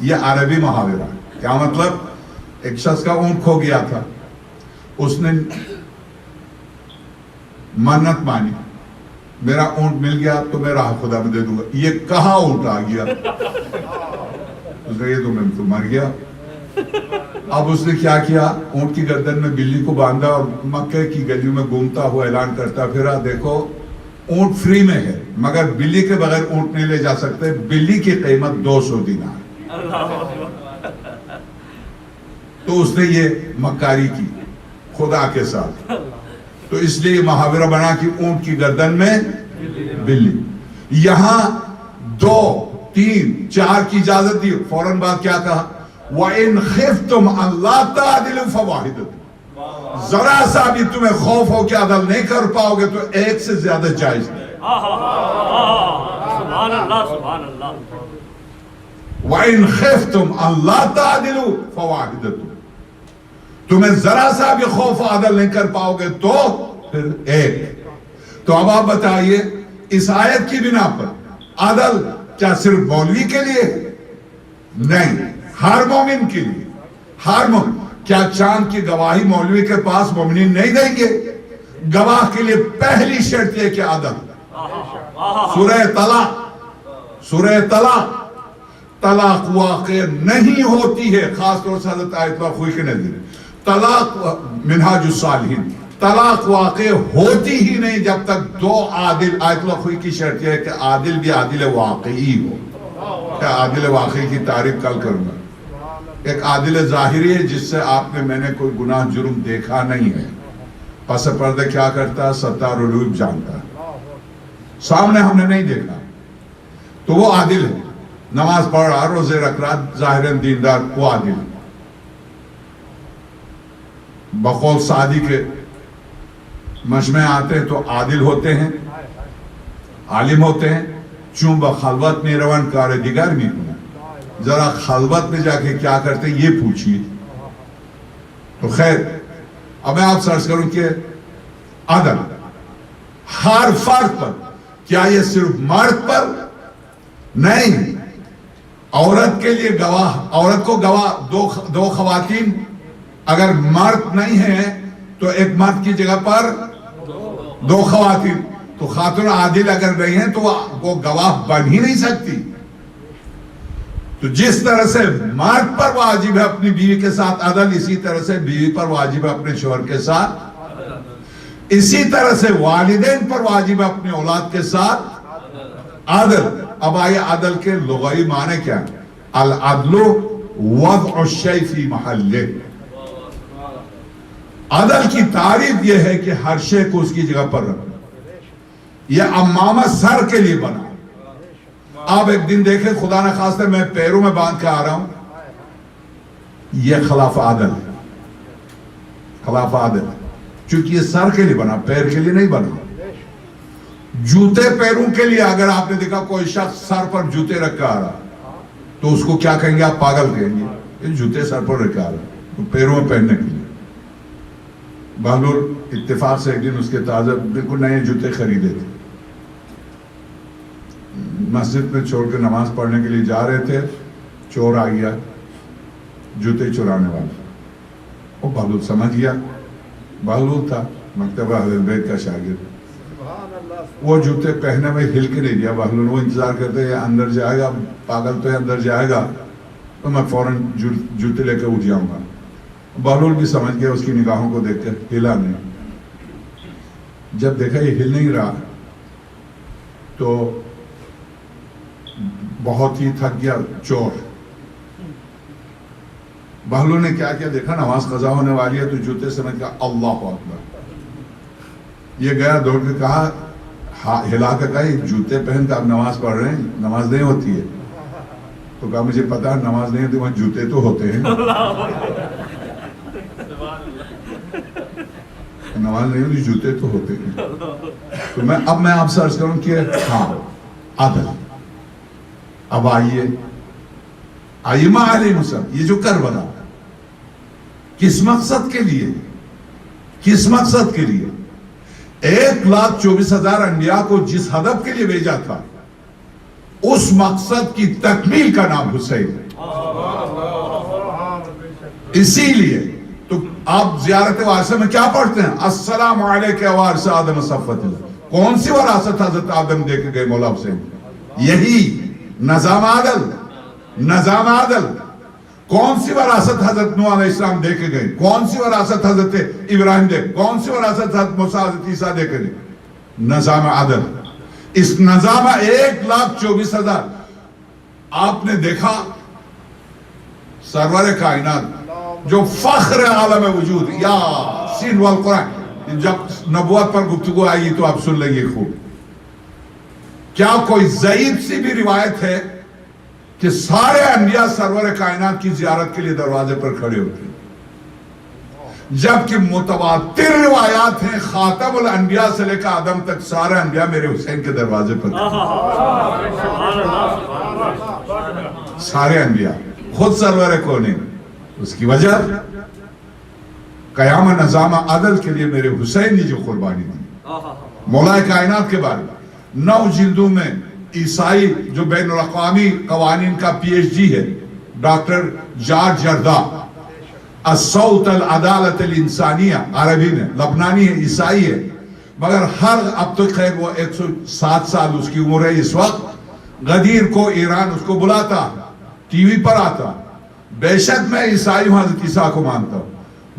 S3: یہ عربی محاورہ. کیا مطلب؟ ایک شخص کا اونٹ کھو گیا تھا، اس نے منت مانی، میرا اونٹ مل گیا تو میں راہ خدا میں دے دوں گا. یہ کہاں اونٹ آ گیا؟ اس نے یہ تو میں تو مر گیا. اب اس نے کیا کیا؟ اونٹ کی گردن میں بلی کو باندھا اور مکہ کی گلیوں میں گھومتا ہوا اعلان کرتا پھرا، دیکھو اونٹ فری میں ہے مگر بلی کے بغیر اونٹ نہیں لے جا سکتے. بلی کی قیمت 200 دینار. تو اس نے یہ مکاری کی خدا کے ساتھ. تو اس لیے محاورہ بنا کہ اونٹ کی گردن میں بلی. یہاں 2 3 4 کی اجازت دی. فوراً بعد کیا کہا؟ وَإِنْ خِفْتُمْ أَلَّا تَعْدِلُوا فَوَاحِدَةٌ. ذرا سا بھی تمہیں خوف ہو کہ عدل نہیں کر پاؤ گے تو 1 سے زیادہ جائز نہیں.
S1: سبحان اللہ، سبحان اللہ.
S3: وَإِنْ خِفْتُمْ أَلَّا تَعْدِلُوا فَوَاحِدَةٌ. تمہیں ذرا سا بھی خوف عدل نہیں کر پاؤ گے تو پھر 1. تو اب آپ بتائیے اس آیت کی بنا پر عدل کیا صرف مولوی کے لیے؟ نہیں، ہر مومن کے لیے. ہر مومن. کیا چاند کی گواہی مولوی کے پاس مومنین نہیں دیں گے؟ گواہ کے لیے پہلی شرط یہ کہ عدل. سورہ طلاق طلاق واقع نہیں ہوتی ہے، خاص طور سے حضرت آیت اللہ خوئی کے نظر. طلاق منہاج الصالحین، طلاق واقع ہوتی ہی نہیں جب تک 2 عادل. آیت اللہ خوئی کی شرط یہ ہے کہ عادل بھی عادل واقعی ہو. کیا عادل واقعی کی تعریف کل کروں گا. ایک عادل ظاہری ہے جس سے آپ نے میں نے کوئی گناہ جرم دیکھا نہیں ہے، پس پردہ کیا کرتا ہے، ستار الغیب جانتا ہے، سامنے ہم نے نہیں دیکھا، تو وہ عادل ہے. نماز پڑھ رہا، روزے رکھ رہا، ظاہراً دیندار، وہ عادل ہے. بقول سعدی کے مجمع آتے ہیں تو عادل ہوتے ہیں، عالم ہوتے ہیں. چون بخلوت میں روان کار دیگر می کنن. ذرا خلوت میں جا کے کیا کرتے یہ پوچھیے. تو خیر، اب میں آپ سے عرض کروں کہ عدل ہر فرد پر. کیا یہ صرف مرد پر؟ نہیں. عورت کے لیے گواہ، عورت کو گواہ 2 خواتین اگر مرد نہیں ہیں تو ایک مرد کی جگہ پر 2 خواتین. تو خاتون عادل اگر نہیں ہیں تو وہ گواہ بن ہی نہیں سکتی. تو جس طرح سے مرد پر واجب ہے اپنی بیوی کے ساتھ عدل، اسی طرح سے بیوی پر واجب ہے اپنے شوہر کے ساتھ. اسی طرح سے والدین پر واجب ہے اپنے اولاد کے ساتھ عدل. اب آئیے عدل کے لغوی معنی کیا ہے؟ العدل وضع الشیء فی محلہ. عدل کی تعریف یہ ہے کہ ہر شے کو اس کی جگہ پر رکھنا. یہ امامہ سر کے لیے بنا. آپ ایک دن دیکھیں خدا نہ خواستہ میں پیروں میں باندھ کے آ رہا ہوں، یہ خلاف عدل ہے. خلاف عدل ہے چونکہ یہ سر کے لیے بنا، پیر کے لیے نہیں بنا. جوتے پیروں کے لیے. اگر آپ نے دیکھا کوئی شخص سر پر جوتے رکھ کے آ رہا تو اس کو کیا کہیں گے آپ؟ پاگل کہیں گے. یہ جوتے سر پر رکھ کے آ رہا تو پیروں میں پہننے کے لیے. بہلول اتفاق سے ایک دن اس کے تازہ بالکل نئے جوتے خریدے تھے، مسجد میں چھوڑ کے نماز پڑھنے کے لیے جا رہے تھے، چور آ گیا جوتے چرانے والا، وہ بہلول سمجھ گیا، بہلول تھا مکتبہ اہل بیت کا شاگرد، وہ جوتے پہنے میں ہل کے نہیں دیا بہلول، وہ انتظار کرتے ہیں اندر جائے گا، پاگل تو ہے اندر جائے گا تو میں فوراً جوتے لے کے اٹھ جاؤں گا۔ بہلول بھی سمجھ گیا اس کی نگاہوں کو دیکھ کر، ہلا نہیں۔ جب دیکھا یہ ہل نہیں رہا تو بہت ہی تھک گیا چور۔ بہلول نے کیا کیا دیکھا نماز قضا ہونے والی ہے تو جوتے سمجھ کہا اللہ اکبر، یہ گیا دوڑ کے کہا ہلا کے کہا یہ جوتے پہن کے آپ نماز پڑھ رہے ہیں، نماز نہیں ہوتی ہے؟ تو کہا مجھے پتا ہے نماز نہیں ہوتی، وہاں جوتے تو ہوتے ہیں، نماز نہیں ہوتی جوتے تو ہوتے ہیں۔ تو اب میں آپ سے عرض کروں کہ ہاں عدل، اب آئیے ماں علیہ السلام، یہ جو کربلا کس مقصد کے لیے، کس مقصد کے لیے 1,24,000 انبیاء کو جس ہدف کے لیے بھیجا تھا اس مقصد کی تکمیل کا نام حسین ہے۔ اسی لیے تو آپ زیارت وارثہ میں کیا پڑھتے ہیں؟ السلام علیکہ وارث آدم صفوۃ اللہ۔ کون سی وراثت حضرت آدم دے کے گئے مولا حسین؟ یہی نظام عادل، نظام عادل۔ کون سی وراثت حضرت نوح علیہ السلام دے کے گئے؟ کون سی وراثت حضرت ابراہیم دے؟ کون سی وراثت حضرت موسیٰ حضرت عیسیٰ دے کے گئے؟ نظام عادل۔ اس نظام 1,24,000 آپ نے دیکھا سرور کائنات جو فخر عالم وجود یاسین والقرآن، جب نبوت پر گفتگو آئی تو آپ سن لیں گے خوب، کیا کوئی ضعیف سی بھی روایت ہے کہ سارے انبیاء سرور کائنات کی زیارت کے لیے دروازے پر کھڑے ہوتے ہیں، جبکہ متواتر روایات ہیں خاتم الانبیاء سے لے کر آدم تک سارے انبیاء میرے حسین کے دروازے پر سارے انبیاء، خود سرور کونین۔ اس کی وجہ قیام نظام عدل کے لیے میرے حسین نے جو قربانی دی، مولا کائنات کے بارے میں 9 جلدوں میں عیسائی جو بین الاقوامی قوانین کا پی ایچ ڈی ہے ڈاکٹر جارج جردا، الصوت العدالت الانسانیہ، عربی میں، لبنانی ہے، عیسائی ہے، مگر اب تو خیر وہ 107 سال اس کی عمر ہے اس وقت، غدیر کو ایران اس کو بلاتا، ٹی وی پر آتا۔ بے شک میں عیسائی ہوں، حضرت عیسیٰ کو مانتا ہوں،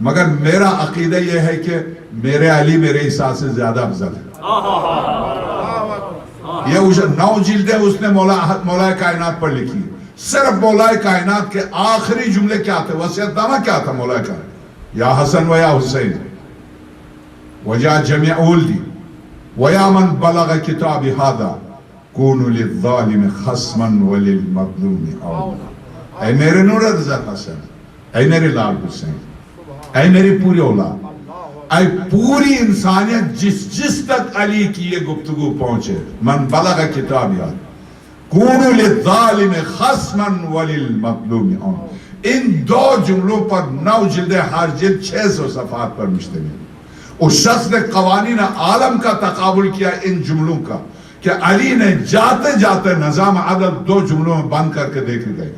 S3: مگر میرا عقیدہ یہ ہے کہ میرے علی میرے عیسیٰ سے زیادہ افضل ہے۔ یہ 9 جلدیں اس نے مولا کائنات پر لکھی، صرف مولا کائنات کے آخری جملے کیا تھے، وصیت نامہ کیا تھا مولا کائنات؟ یا حسن و یا حسین وجا جميع ولدي ويا من بلغ كتابي هذا كونوا للظالم خصما وللمظلوم عونا۔ اے میرے نور رضا حسن، اے میرے لال حسین، اے میری پوری اولاد، اے پوری انسانیت جس تک علی کی یہ گفتگو پہنچے، من بلغ کتابی هذا کونوا للظالم خصما وللمظلوم عونا۔ ان 2 جملوں پر 9 جلدیں، ہر جلد 600 صفحات پر مشتمل۔ اس شخص نے قوانین عالم کا تقابل کیا ان جملوں کا کہ علی نے جاتے جاتے نظام عدل 2 جملوں میں بند کر کے دیکھ گئے،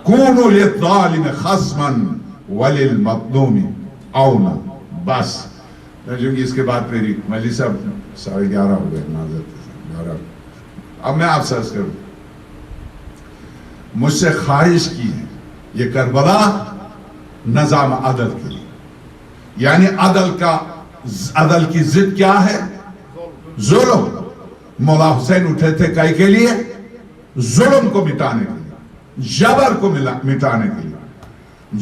S3: کونوا للظالم خصما وللمظلوم عونا۔ بس چونکہ اس کے بعد میری مجلس صاحب 11:30 ہو گئے، معذرت۔ اب میں آپ سے عرض کروں، مجھ سے خواہش کی ہے یہ کربلا نظام عدل کے لیے، یعنی عدل کی ضد کیا ہے؟ ظلم۔ مولا حسین اٹھے تھے کئی کے لیے؟ ظلم کو مٹانے کے لیے، جبر کو مٹانے کے لیے۔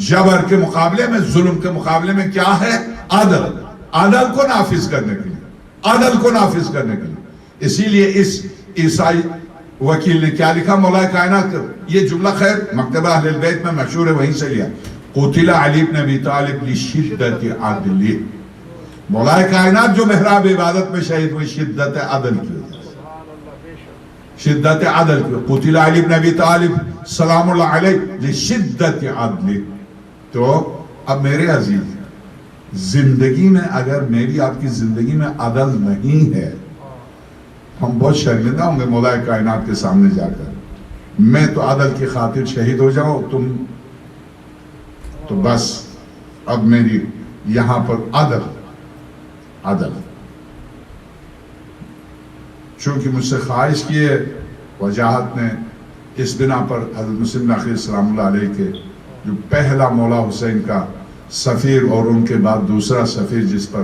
S3: جبر کے مقابلے میں، ظلم کے مقابلے میں کیا ہے؟ عدل۔ عدل کو نافذ کرنے کے لیے، عدل کو نافذ کرنے کے لیے۔ اسی لیے اس عیسائی وکیل نے کیا لکھا مولا کائنات کا؟ یہ جملہ خیر مکتبہ اہل البیت میں مشہور ہے، وہیں سے لیا، قتل علی بن ابی طالب لشدت عدلہ۔ مولا کائنات جو محراب عبادت میں شہید ہوئی شدت عدل کی وجہ سے، شدت عدل کی، قتل علی بن ابی طالب سلام اللہ علیہ لشدت عدلہ۔ تو اب میرے عزیز زندگی میں اگر میری آپ کی زندگی میں عدل نہیں ہے، ہم بہت شرمندہ ہوں گے مولا کائنات کے سامنے جا کر. میں تو عدل کی خاطر شہید ہو جاؤں، تم تو بس اب میری یہاں پر عدل چونکہ مجھ سے خواہش کی ہے وجاہت نے، اس بنا پر حضرت مسلم نقی سلام اللہ علیہ کے جو پہلا مولا حسین کا سفیر اور ان کے بعد دوسرا سفیر جس پر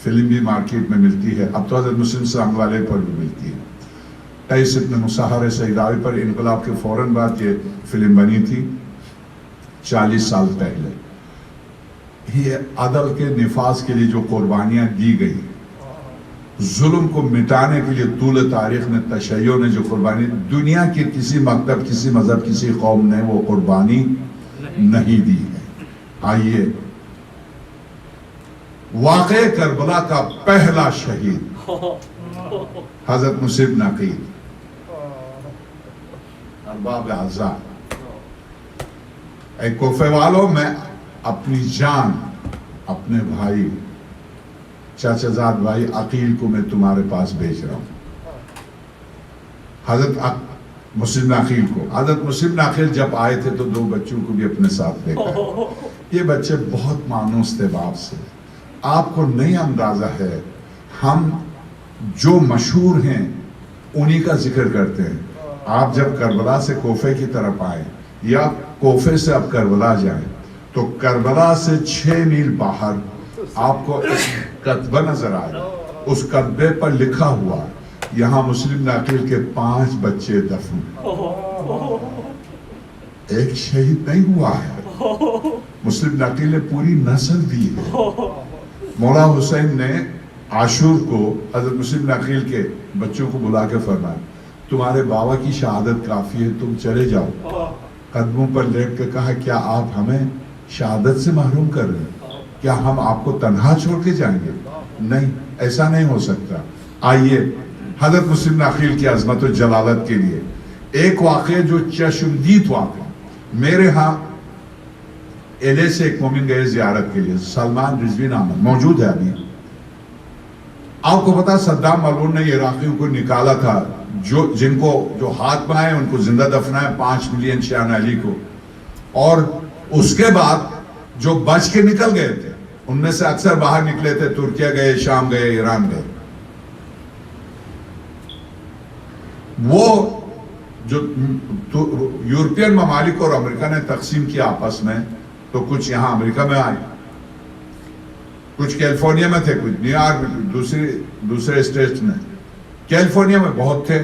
S3: فلم بھی مارکیٹ میں ملتی ہے، اب تو حضرت مسلم سلام اللہ علیہ پر بھی ملتی ہے. 23 ابن مصہر سیداوی پر انقلاب کے فوراً بعد یہ فلم بنی تھی 40 سال پہلے. یہ عدل کے نفاذ کے لیے جو قربانیاں دی گئی، ظلم کو مٹانے کے لیے طول تاریخ میں تشیع نے جو قربانی، دنیا کے کسی مکتب، کسی مذہب، کسی قوم نے وہ قربانی نہیں دی ہے. آئیے واقع کربلا کا پہلا شہید حضرت مصعب نقی ارباب اعزاء. اے کوفے والوں، میں اپنی جان، اپنے بھائی چاچا زاد بھائی عقیل کو میں تمہارے پاس بھیج رہا ہوں. حضرت مسلم عقیل کو، حضرت مسلم عقیل جب آئے تھے تو 2 بچوں کو بھی اپنے ساتھ لے کر. یہ بچے بہت مانوس تھے باپ سے. آپ کو نہیں اندازہ ہے، ہم جو مشہور ہیں انہی کا ذکر کرتے ہیں. آپ جب کربلا سے کوفے کی طرف آئیں یا کوفے سے اب کربلا جائیں تو کربلا سے 6 میل باہر آپ کو ایک کتبہ نظر آئے. اس کتبے پر لکھا ہوا یہاں مسلم عقیل کے 5 بچے دفن. ایک شہید نہیں ہوا ہے، مسلم عقیل نے پوری نسل دی ہے. مولا حسین نے عاشور کو حضرت مسلم عقیل کے بچوں کو بلا کے فرمایا تمہارے بابا کی شہادت کافی ہے، تم چلے جاؤ. قدموں پر لیٹ کے کہا کیا آپ ہمیں شہادت سے محروم کر رہے ہیں؟ کیا ہم آپ کو تنہا چھوڑ کے جائیں گے؟ نہیں، ایسا نہیں ہو سکتا. آئیے حضرت مسلم عقیل کی عظمت و جلالت کے لیے ایک واقعہ جو چشمدید واقعہ. میرے ہاں ایلے سے ایک مومن گئے زیارت کے لیے، سلمان رضوی نام موجود ہے ابھی. آپ کو پتا صدام ملعون نے عراقیوں کو نکالا تھا، جن کو جو ہاتھ میں آئے ان کو زندہ دفنایا 5 ملین شیعہ علی کو. اور اس کے بعد جو بچ کے نکل گئے تھے ان میں سے اکثر باہر نکلے تھے، ترکیہ گئے، شام گئے، ایران گئے. وہ جو یورپین ممالک اور امریکہ نے تقسیم کیا آپس میں، تو کچھ یہاں امریکہ میں آئے، کچھ کیلیفورنیا میں تھے، کچھ نیو یارک میں، دوسرے اسٹیٹس میں. کیلیفورنیا میں بہت تھے.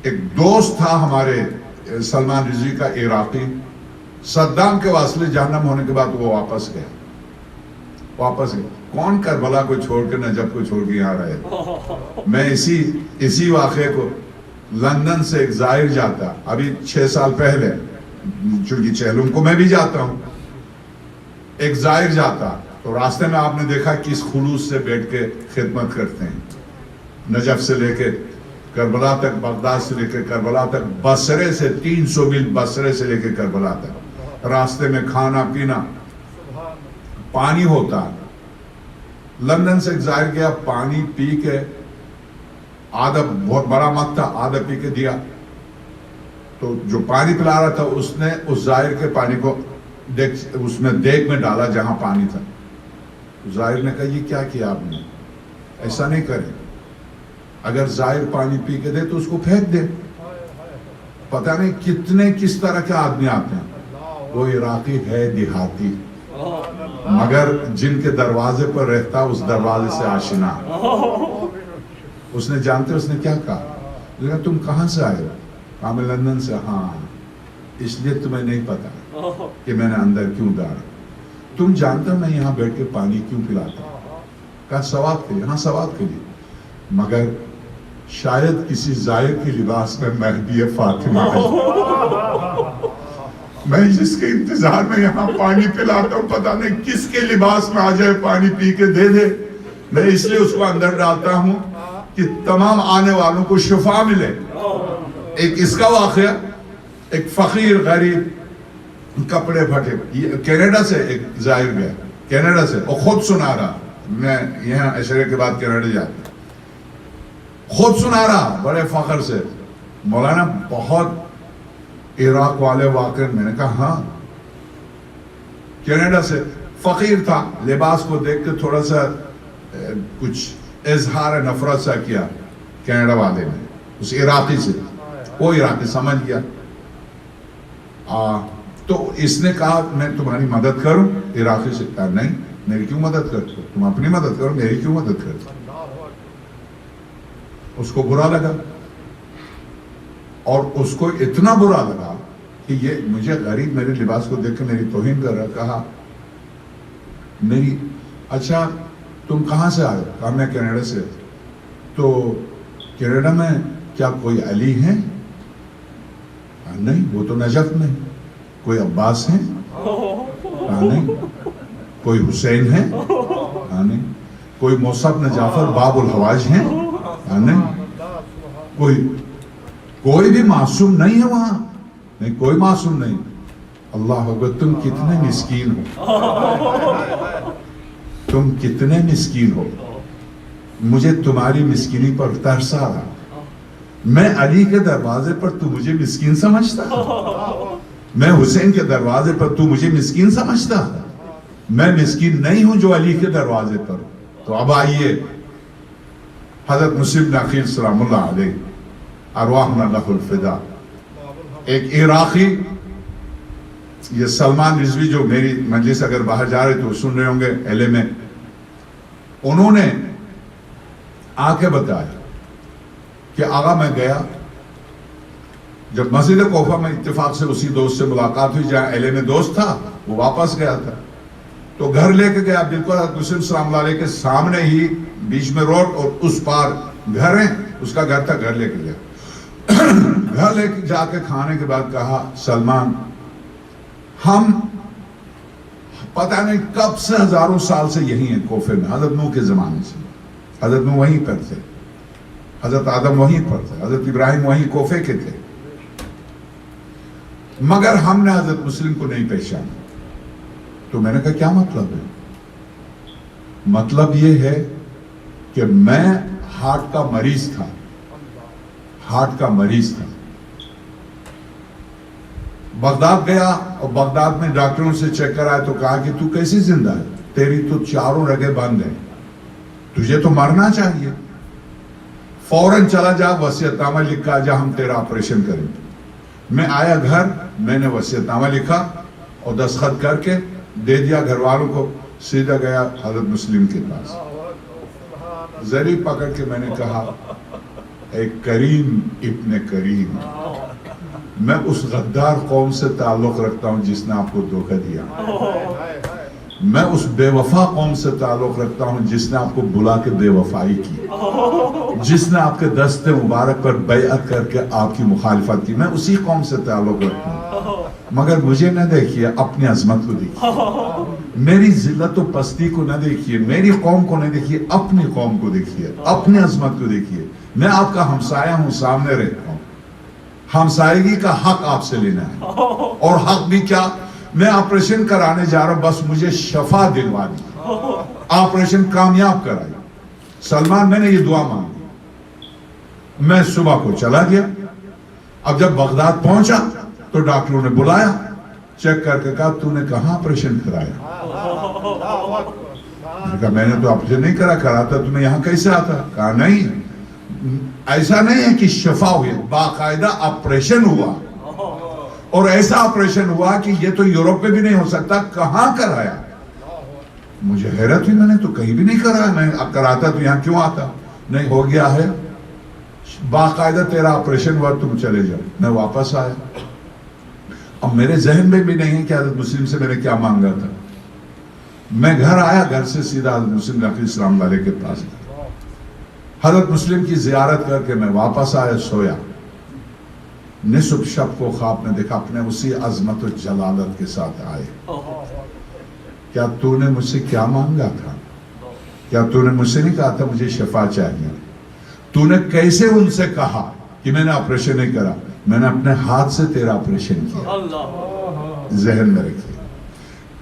S3: ایک دوست تھا ہمارے سلمان رضوی کا عراقی، صدام کے واسطے جہنم ہونے کے بعد وہ واپس گئے. کون کربلا کو چھوڑ کے نجف کو چھوڑ کے یہاں رہے. میں اسی واقعے کو لندن سے ایک زائر جاتا ابھی 6 سال پہلے، چونکہ چہلم کو میں بھی جاتا ہوں، ایک زائر جاتا تو راستے میں آپ نے دیکھا کس خلوص سے بیٹھ کے خدمت کرتے ہیں. نجف سے لے کے کربلا تک، بغداد سے لے کے کربلا تک، بصرے سے 300 میل بصرے سے لے کے کربلا تک، راستے میں کھانا پینا، پانی ہوتا. لندن سے ایک زائر گیا، پانی پی کے آدھا، بہت بڑا مگ تھا، آدھا پی کے دیا تو جو پانی پلا رہا تھا اس نے اس زائر کے پانی کو اس میں دیگ میں ڈالا جہاں پانی تھا. زائر نے کہا یہ کیا کیا آپ نے؟ ایسا نہیں کرے، اگر زائر پانی پی کے دے تو اس کو پھینک دے. پتہ نہیں کتنے کس طرح کے آدمی آتے ہیں. وہ عراقی ہے دیہاتی، مگر جن کے دروازے پر رہتا اس دروازے سے آشنا. اس نے جانتے اس نے کیا کہا، تم کہاں سے آئے ہو؟ کہا میں لندن سے. ہاں، اس لیے تمہیں نہیں پتا کہ میں نے اندر کیوں ڈالا. تم جانتے ہو میں یہاں بیٹھ کے پانی کیوں پلاتا ہوں؟ کہا ثواب کے لیے. ہاں ثواب کے لیے، مگر شاید کسی زائر کے لباس میں مہدی فاطمہ میں جس کے انتظار میں یہاں پانی پلاتا ہوں پتہ نہیں کس کے لباس میں آ جائے پانی پی کے دے دے. میں اس لیے اس کو اندر ڈالتا ہوں کہ تمام آنے والوں کو شفا ملے. ایک اس کا واقعہ، ایک فقیر غریب، کپڑے پھٹے، کینیڈا سے ایک زائر گیا، کینیڈا سے، وہ خود سنا رہا، میں یہاں عشرے کے بعد کینیڈا جاتا، خود سنا رہا بڑے فخر سے، مولانا بہت عراق والے واقع. میں نے کہا ہاں. کینیڈا سے، فقیر تھا، لباس کو دیکھ کے تھوڑا سا کچھ اظہار نفرت سا کیا کینیڈا والے نے اس عراقی سے. وہ عراقی سمجھ گیا. تو اس نے کہا میں تمہاری مدد کروں. عراقی سے کہا نہیں، میری کیوں مدد کرتے ہو؟ تم اپنی مدد کرو، میری کیوں مدد کرتے؟ اس کو برا لگا، اور اس کو اتنا برا لگا کہ یہ مجھے غریب میرے لباس کو دیکھ کے میری توہین کر رہا. کہا میری اچھا تم کہاں سے آئے؟ کہا میں کینیڈا سے. تو کینیڈا میں کیا کوئی علی ہیں؟ نہیں، وہ تو نجف میں. کوئی عباس ہیں؟ نہیں. کوئی حسین ہیں؟ نہیں. کوئی موسیٰ بن جعفر باب الحواج ہیں؟ نہیں. کوئی بھی معصوم نہیں ہے وہاں. نہیں، کوئی معصوم نہیں. اللہ اکبر. تم کتنے مسکین ہو، تم کتنے مسکین ہو. مجھے تمہاری مسکینی پر ترس آ رہا. میں علی کے دروازے پر تو مجھے مسکین سمجھتا، میں حسین کے دروازے پر تو مجھے مسکین سمجھتا. میں مسکین نہیں ہوں جو علی کے دروازے پر. تو اب آئیے حضرت مسلم بن عقیل سلام اللہ علیہ، ارواحنا لہ الفدا، ایک عراقی، یہ سلمان رضوی جو میری مجلس اگر باہر جا رہے تو سن رہے ہوں گے ایلے میں، انہوں نے آ کے بتایا کہ آقا میں گیا، جب مسجد کوفہ میں اتفاق سے اسی دوست سے ملاقات ہوئی جہاں ایلے میں دوست تھا، وہ واپس گیا تھا، تو گھر لے کے گیا. بالکل حضرت مسلم سلام اللہ علیہ کے سامنے ہی بیچ میں روڈ اور اس پار گھر ہے، اس کا گھر تھا. گھر لے کے گیا. گھر لے کے جا کے کھانے کے بعد کہا سلمان ہم پتہ نہیں کب سے ہزاروں سال سے یہی ہیں کوفے میں، حضرت نوح کے زمانے سے. حضرت نوح وہیں پر تھے، حضرت آدم وہیں پر تھے، حضرت ابراہیم وہیں کوفے کے تھے، مگر ہم نے حضرت مسلم کو نہیں پہچانا. تو میں نے کہا کیا مطلب ہے؟ مطلب یہ ہے کہ میں ہارٹ کا مریض تھا، ہارٹ کا مریض تھا. بغداد گیا اور بغداد میں ڈاکٹروں سے چیک کرایا تو کہا کہ تو کیسی زندہ ہے؟ تیری تو چاروں رگیں بند ہیں، تجھے تو مرنا چاہیے. فوراً چلا جا، وصیت نامہ لکھا، جا ہم تیرا آپریشن کریں گے. میں آیا گھر، میں نے وصیت نامہ لکھا اور دستخط کر کے دے دیا گھر والوں کو. سیدھا گیا حضرت مسلم کے پاس، زری پکڑ کے میں نے کہا اے کریم ابن کریم، میں اس غدار قوم سے تعلق رکھتا ہوں جس نے آپ کو دھوکہ دیا. میں اس بے وفا قوم سے تعلق رکھتا ہوں جس نے آپ کو بلا کے بے وفائی کی، جس نے آپ کے دست مبارک پر بیعت کر کے آپ کی مخالفت کی. میں اسی قوم سے تعلق رکھتا ہوں، مگر مجھے نہ دیکھیے، اپنی عظمت کو دیکھیے، میری ذلت و پستی کو نہ دیکھیے، میری قوم کو نہ دیکھیے، اپنی قوم کو دیکھیے، اپنی عظمت کو دیکھیے. میں آپ کا ہمسایہ ہوں، سامنے رہتا ہوں. ہمسایگی کا حق آپ سے لینا ہے، اور حق بھی کیا؟ میں آپریشن کرانے جا رہا ہوں، بس مجھے شفا دلوا دی، آپریشن کامیاب کرائی. سلمان میں نے یہ دعا مانگی. میں صبح کو چلا گیا. اب جب بغداد پہنچا تو ڈاکٹروں نے بلایا، چیک کر کے کہا تو نے کہاں آپریشن کرایا؟ میں نے کہا میں نے تو آپریشن نہیں کراتا، تمہیں یہاں کیسے آتا؟ کہا نہیں، ایسا نہیں ہے کہ شفا ہوئی، باقاعدہ آپریشن ہوا، اور ایسا آپریشن ہوا کہ یہ تو یورپ میں بھی نہیں ہو سکتا. کہاں کرایا؟ مجھے حیرت ہوئی، میں نے تو کہیں بھی نہیں کرایا، میں کراتا تو یہاں کیوں آتا؟ نہیں، ہو گیا ہے، باقاعدہ تیرا آپریشن ہوا، تم چلے جاؤ. میں واپس آیا. اب میرے ذہن میں بھی نہیں ہے کہ حضرت مسلم سے میں نے کیا مانگا تھا. میں گھر آیا، گھر سے سیدھا حضرت مسلم عقیل سلام علیہ کے پاس. حضرت مسلم کی زیارت کر کے میں واپس آیا، سویا. نصف شب کو خواب میں دیکھا اپنے اسی عظمت و جلالت کے ساتھ آئے. کیا تو نے مجھ سے کیا مانگا تھا؟ کیا تو نے مجھ سے نہیں کہا تھا مجھے شفا چاہیے؟ تو نے کیسے ان سے کہا کہ میں نے آپریشن نہیں کرا؟ میں نے اپنے ہاتھ سے تیرا آپریشن کیا. ذہن میں رکھیے.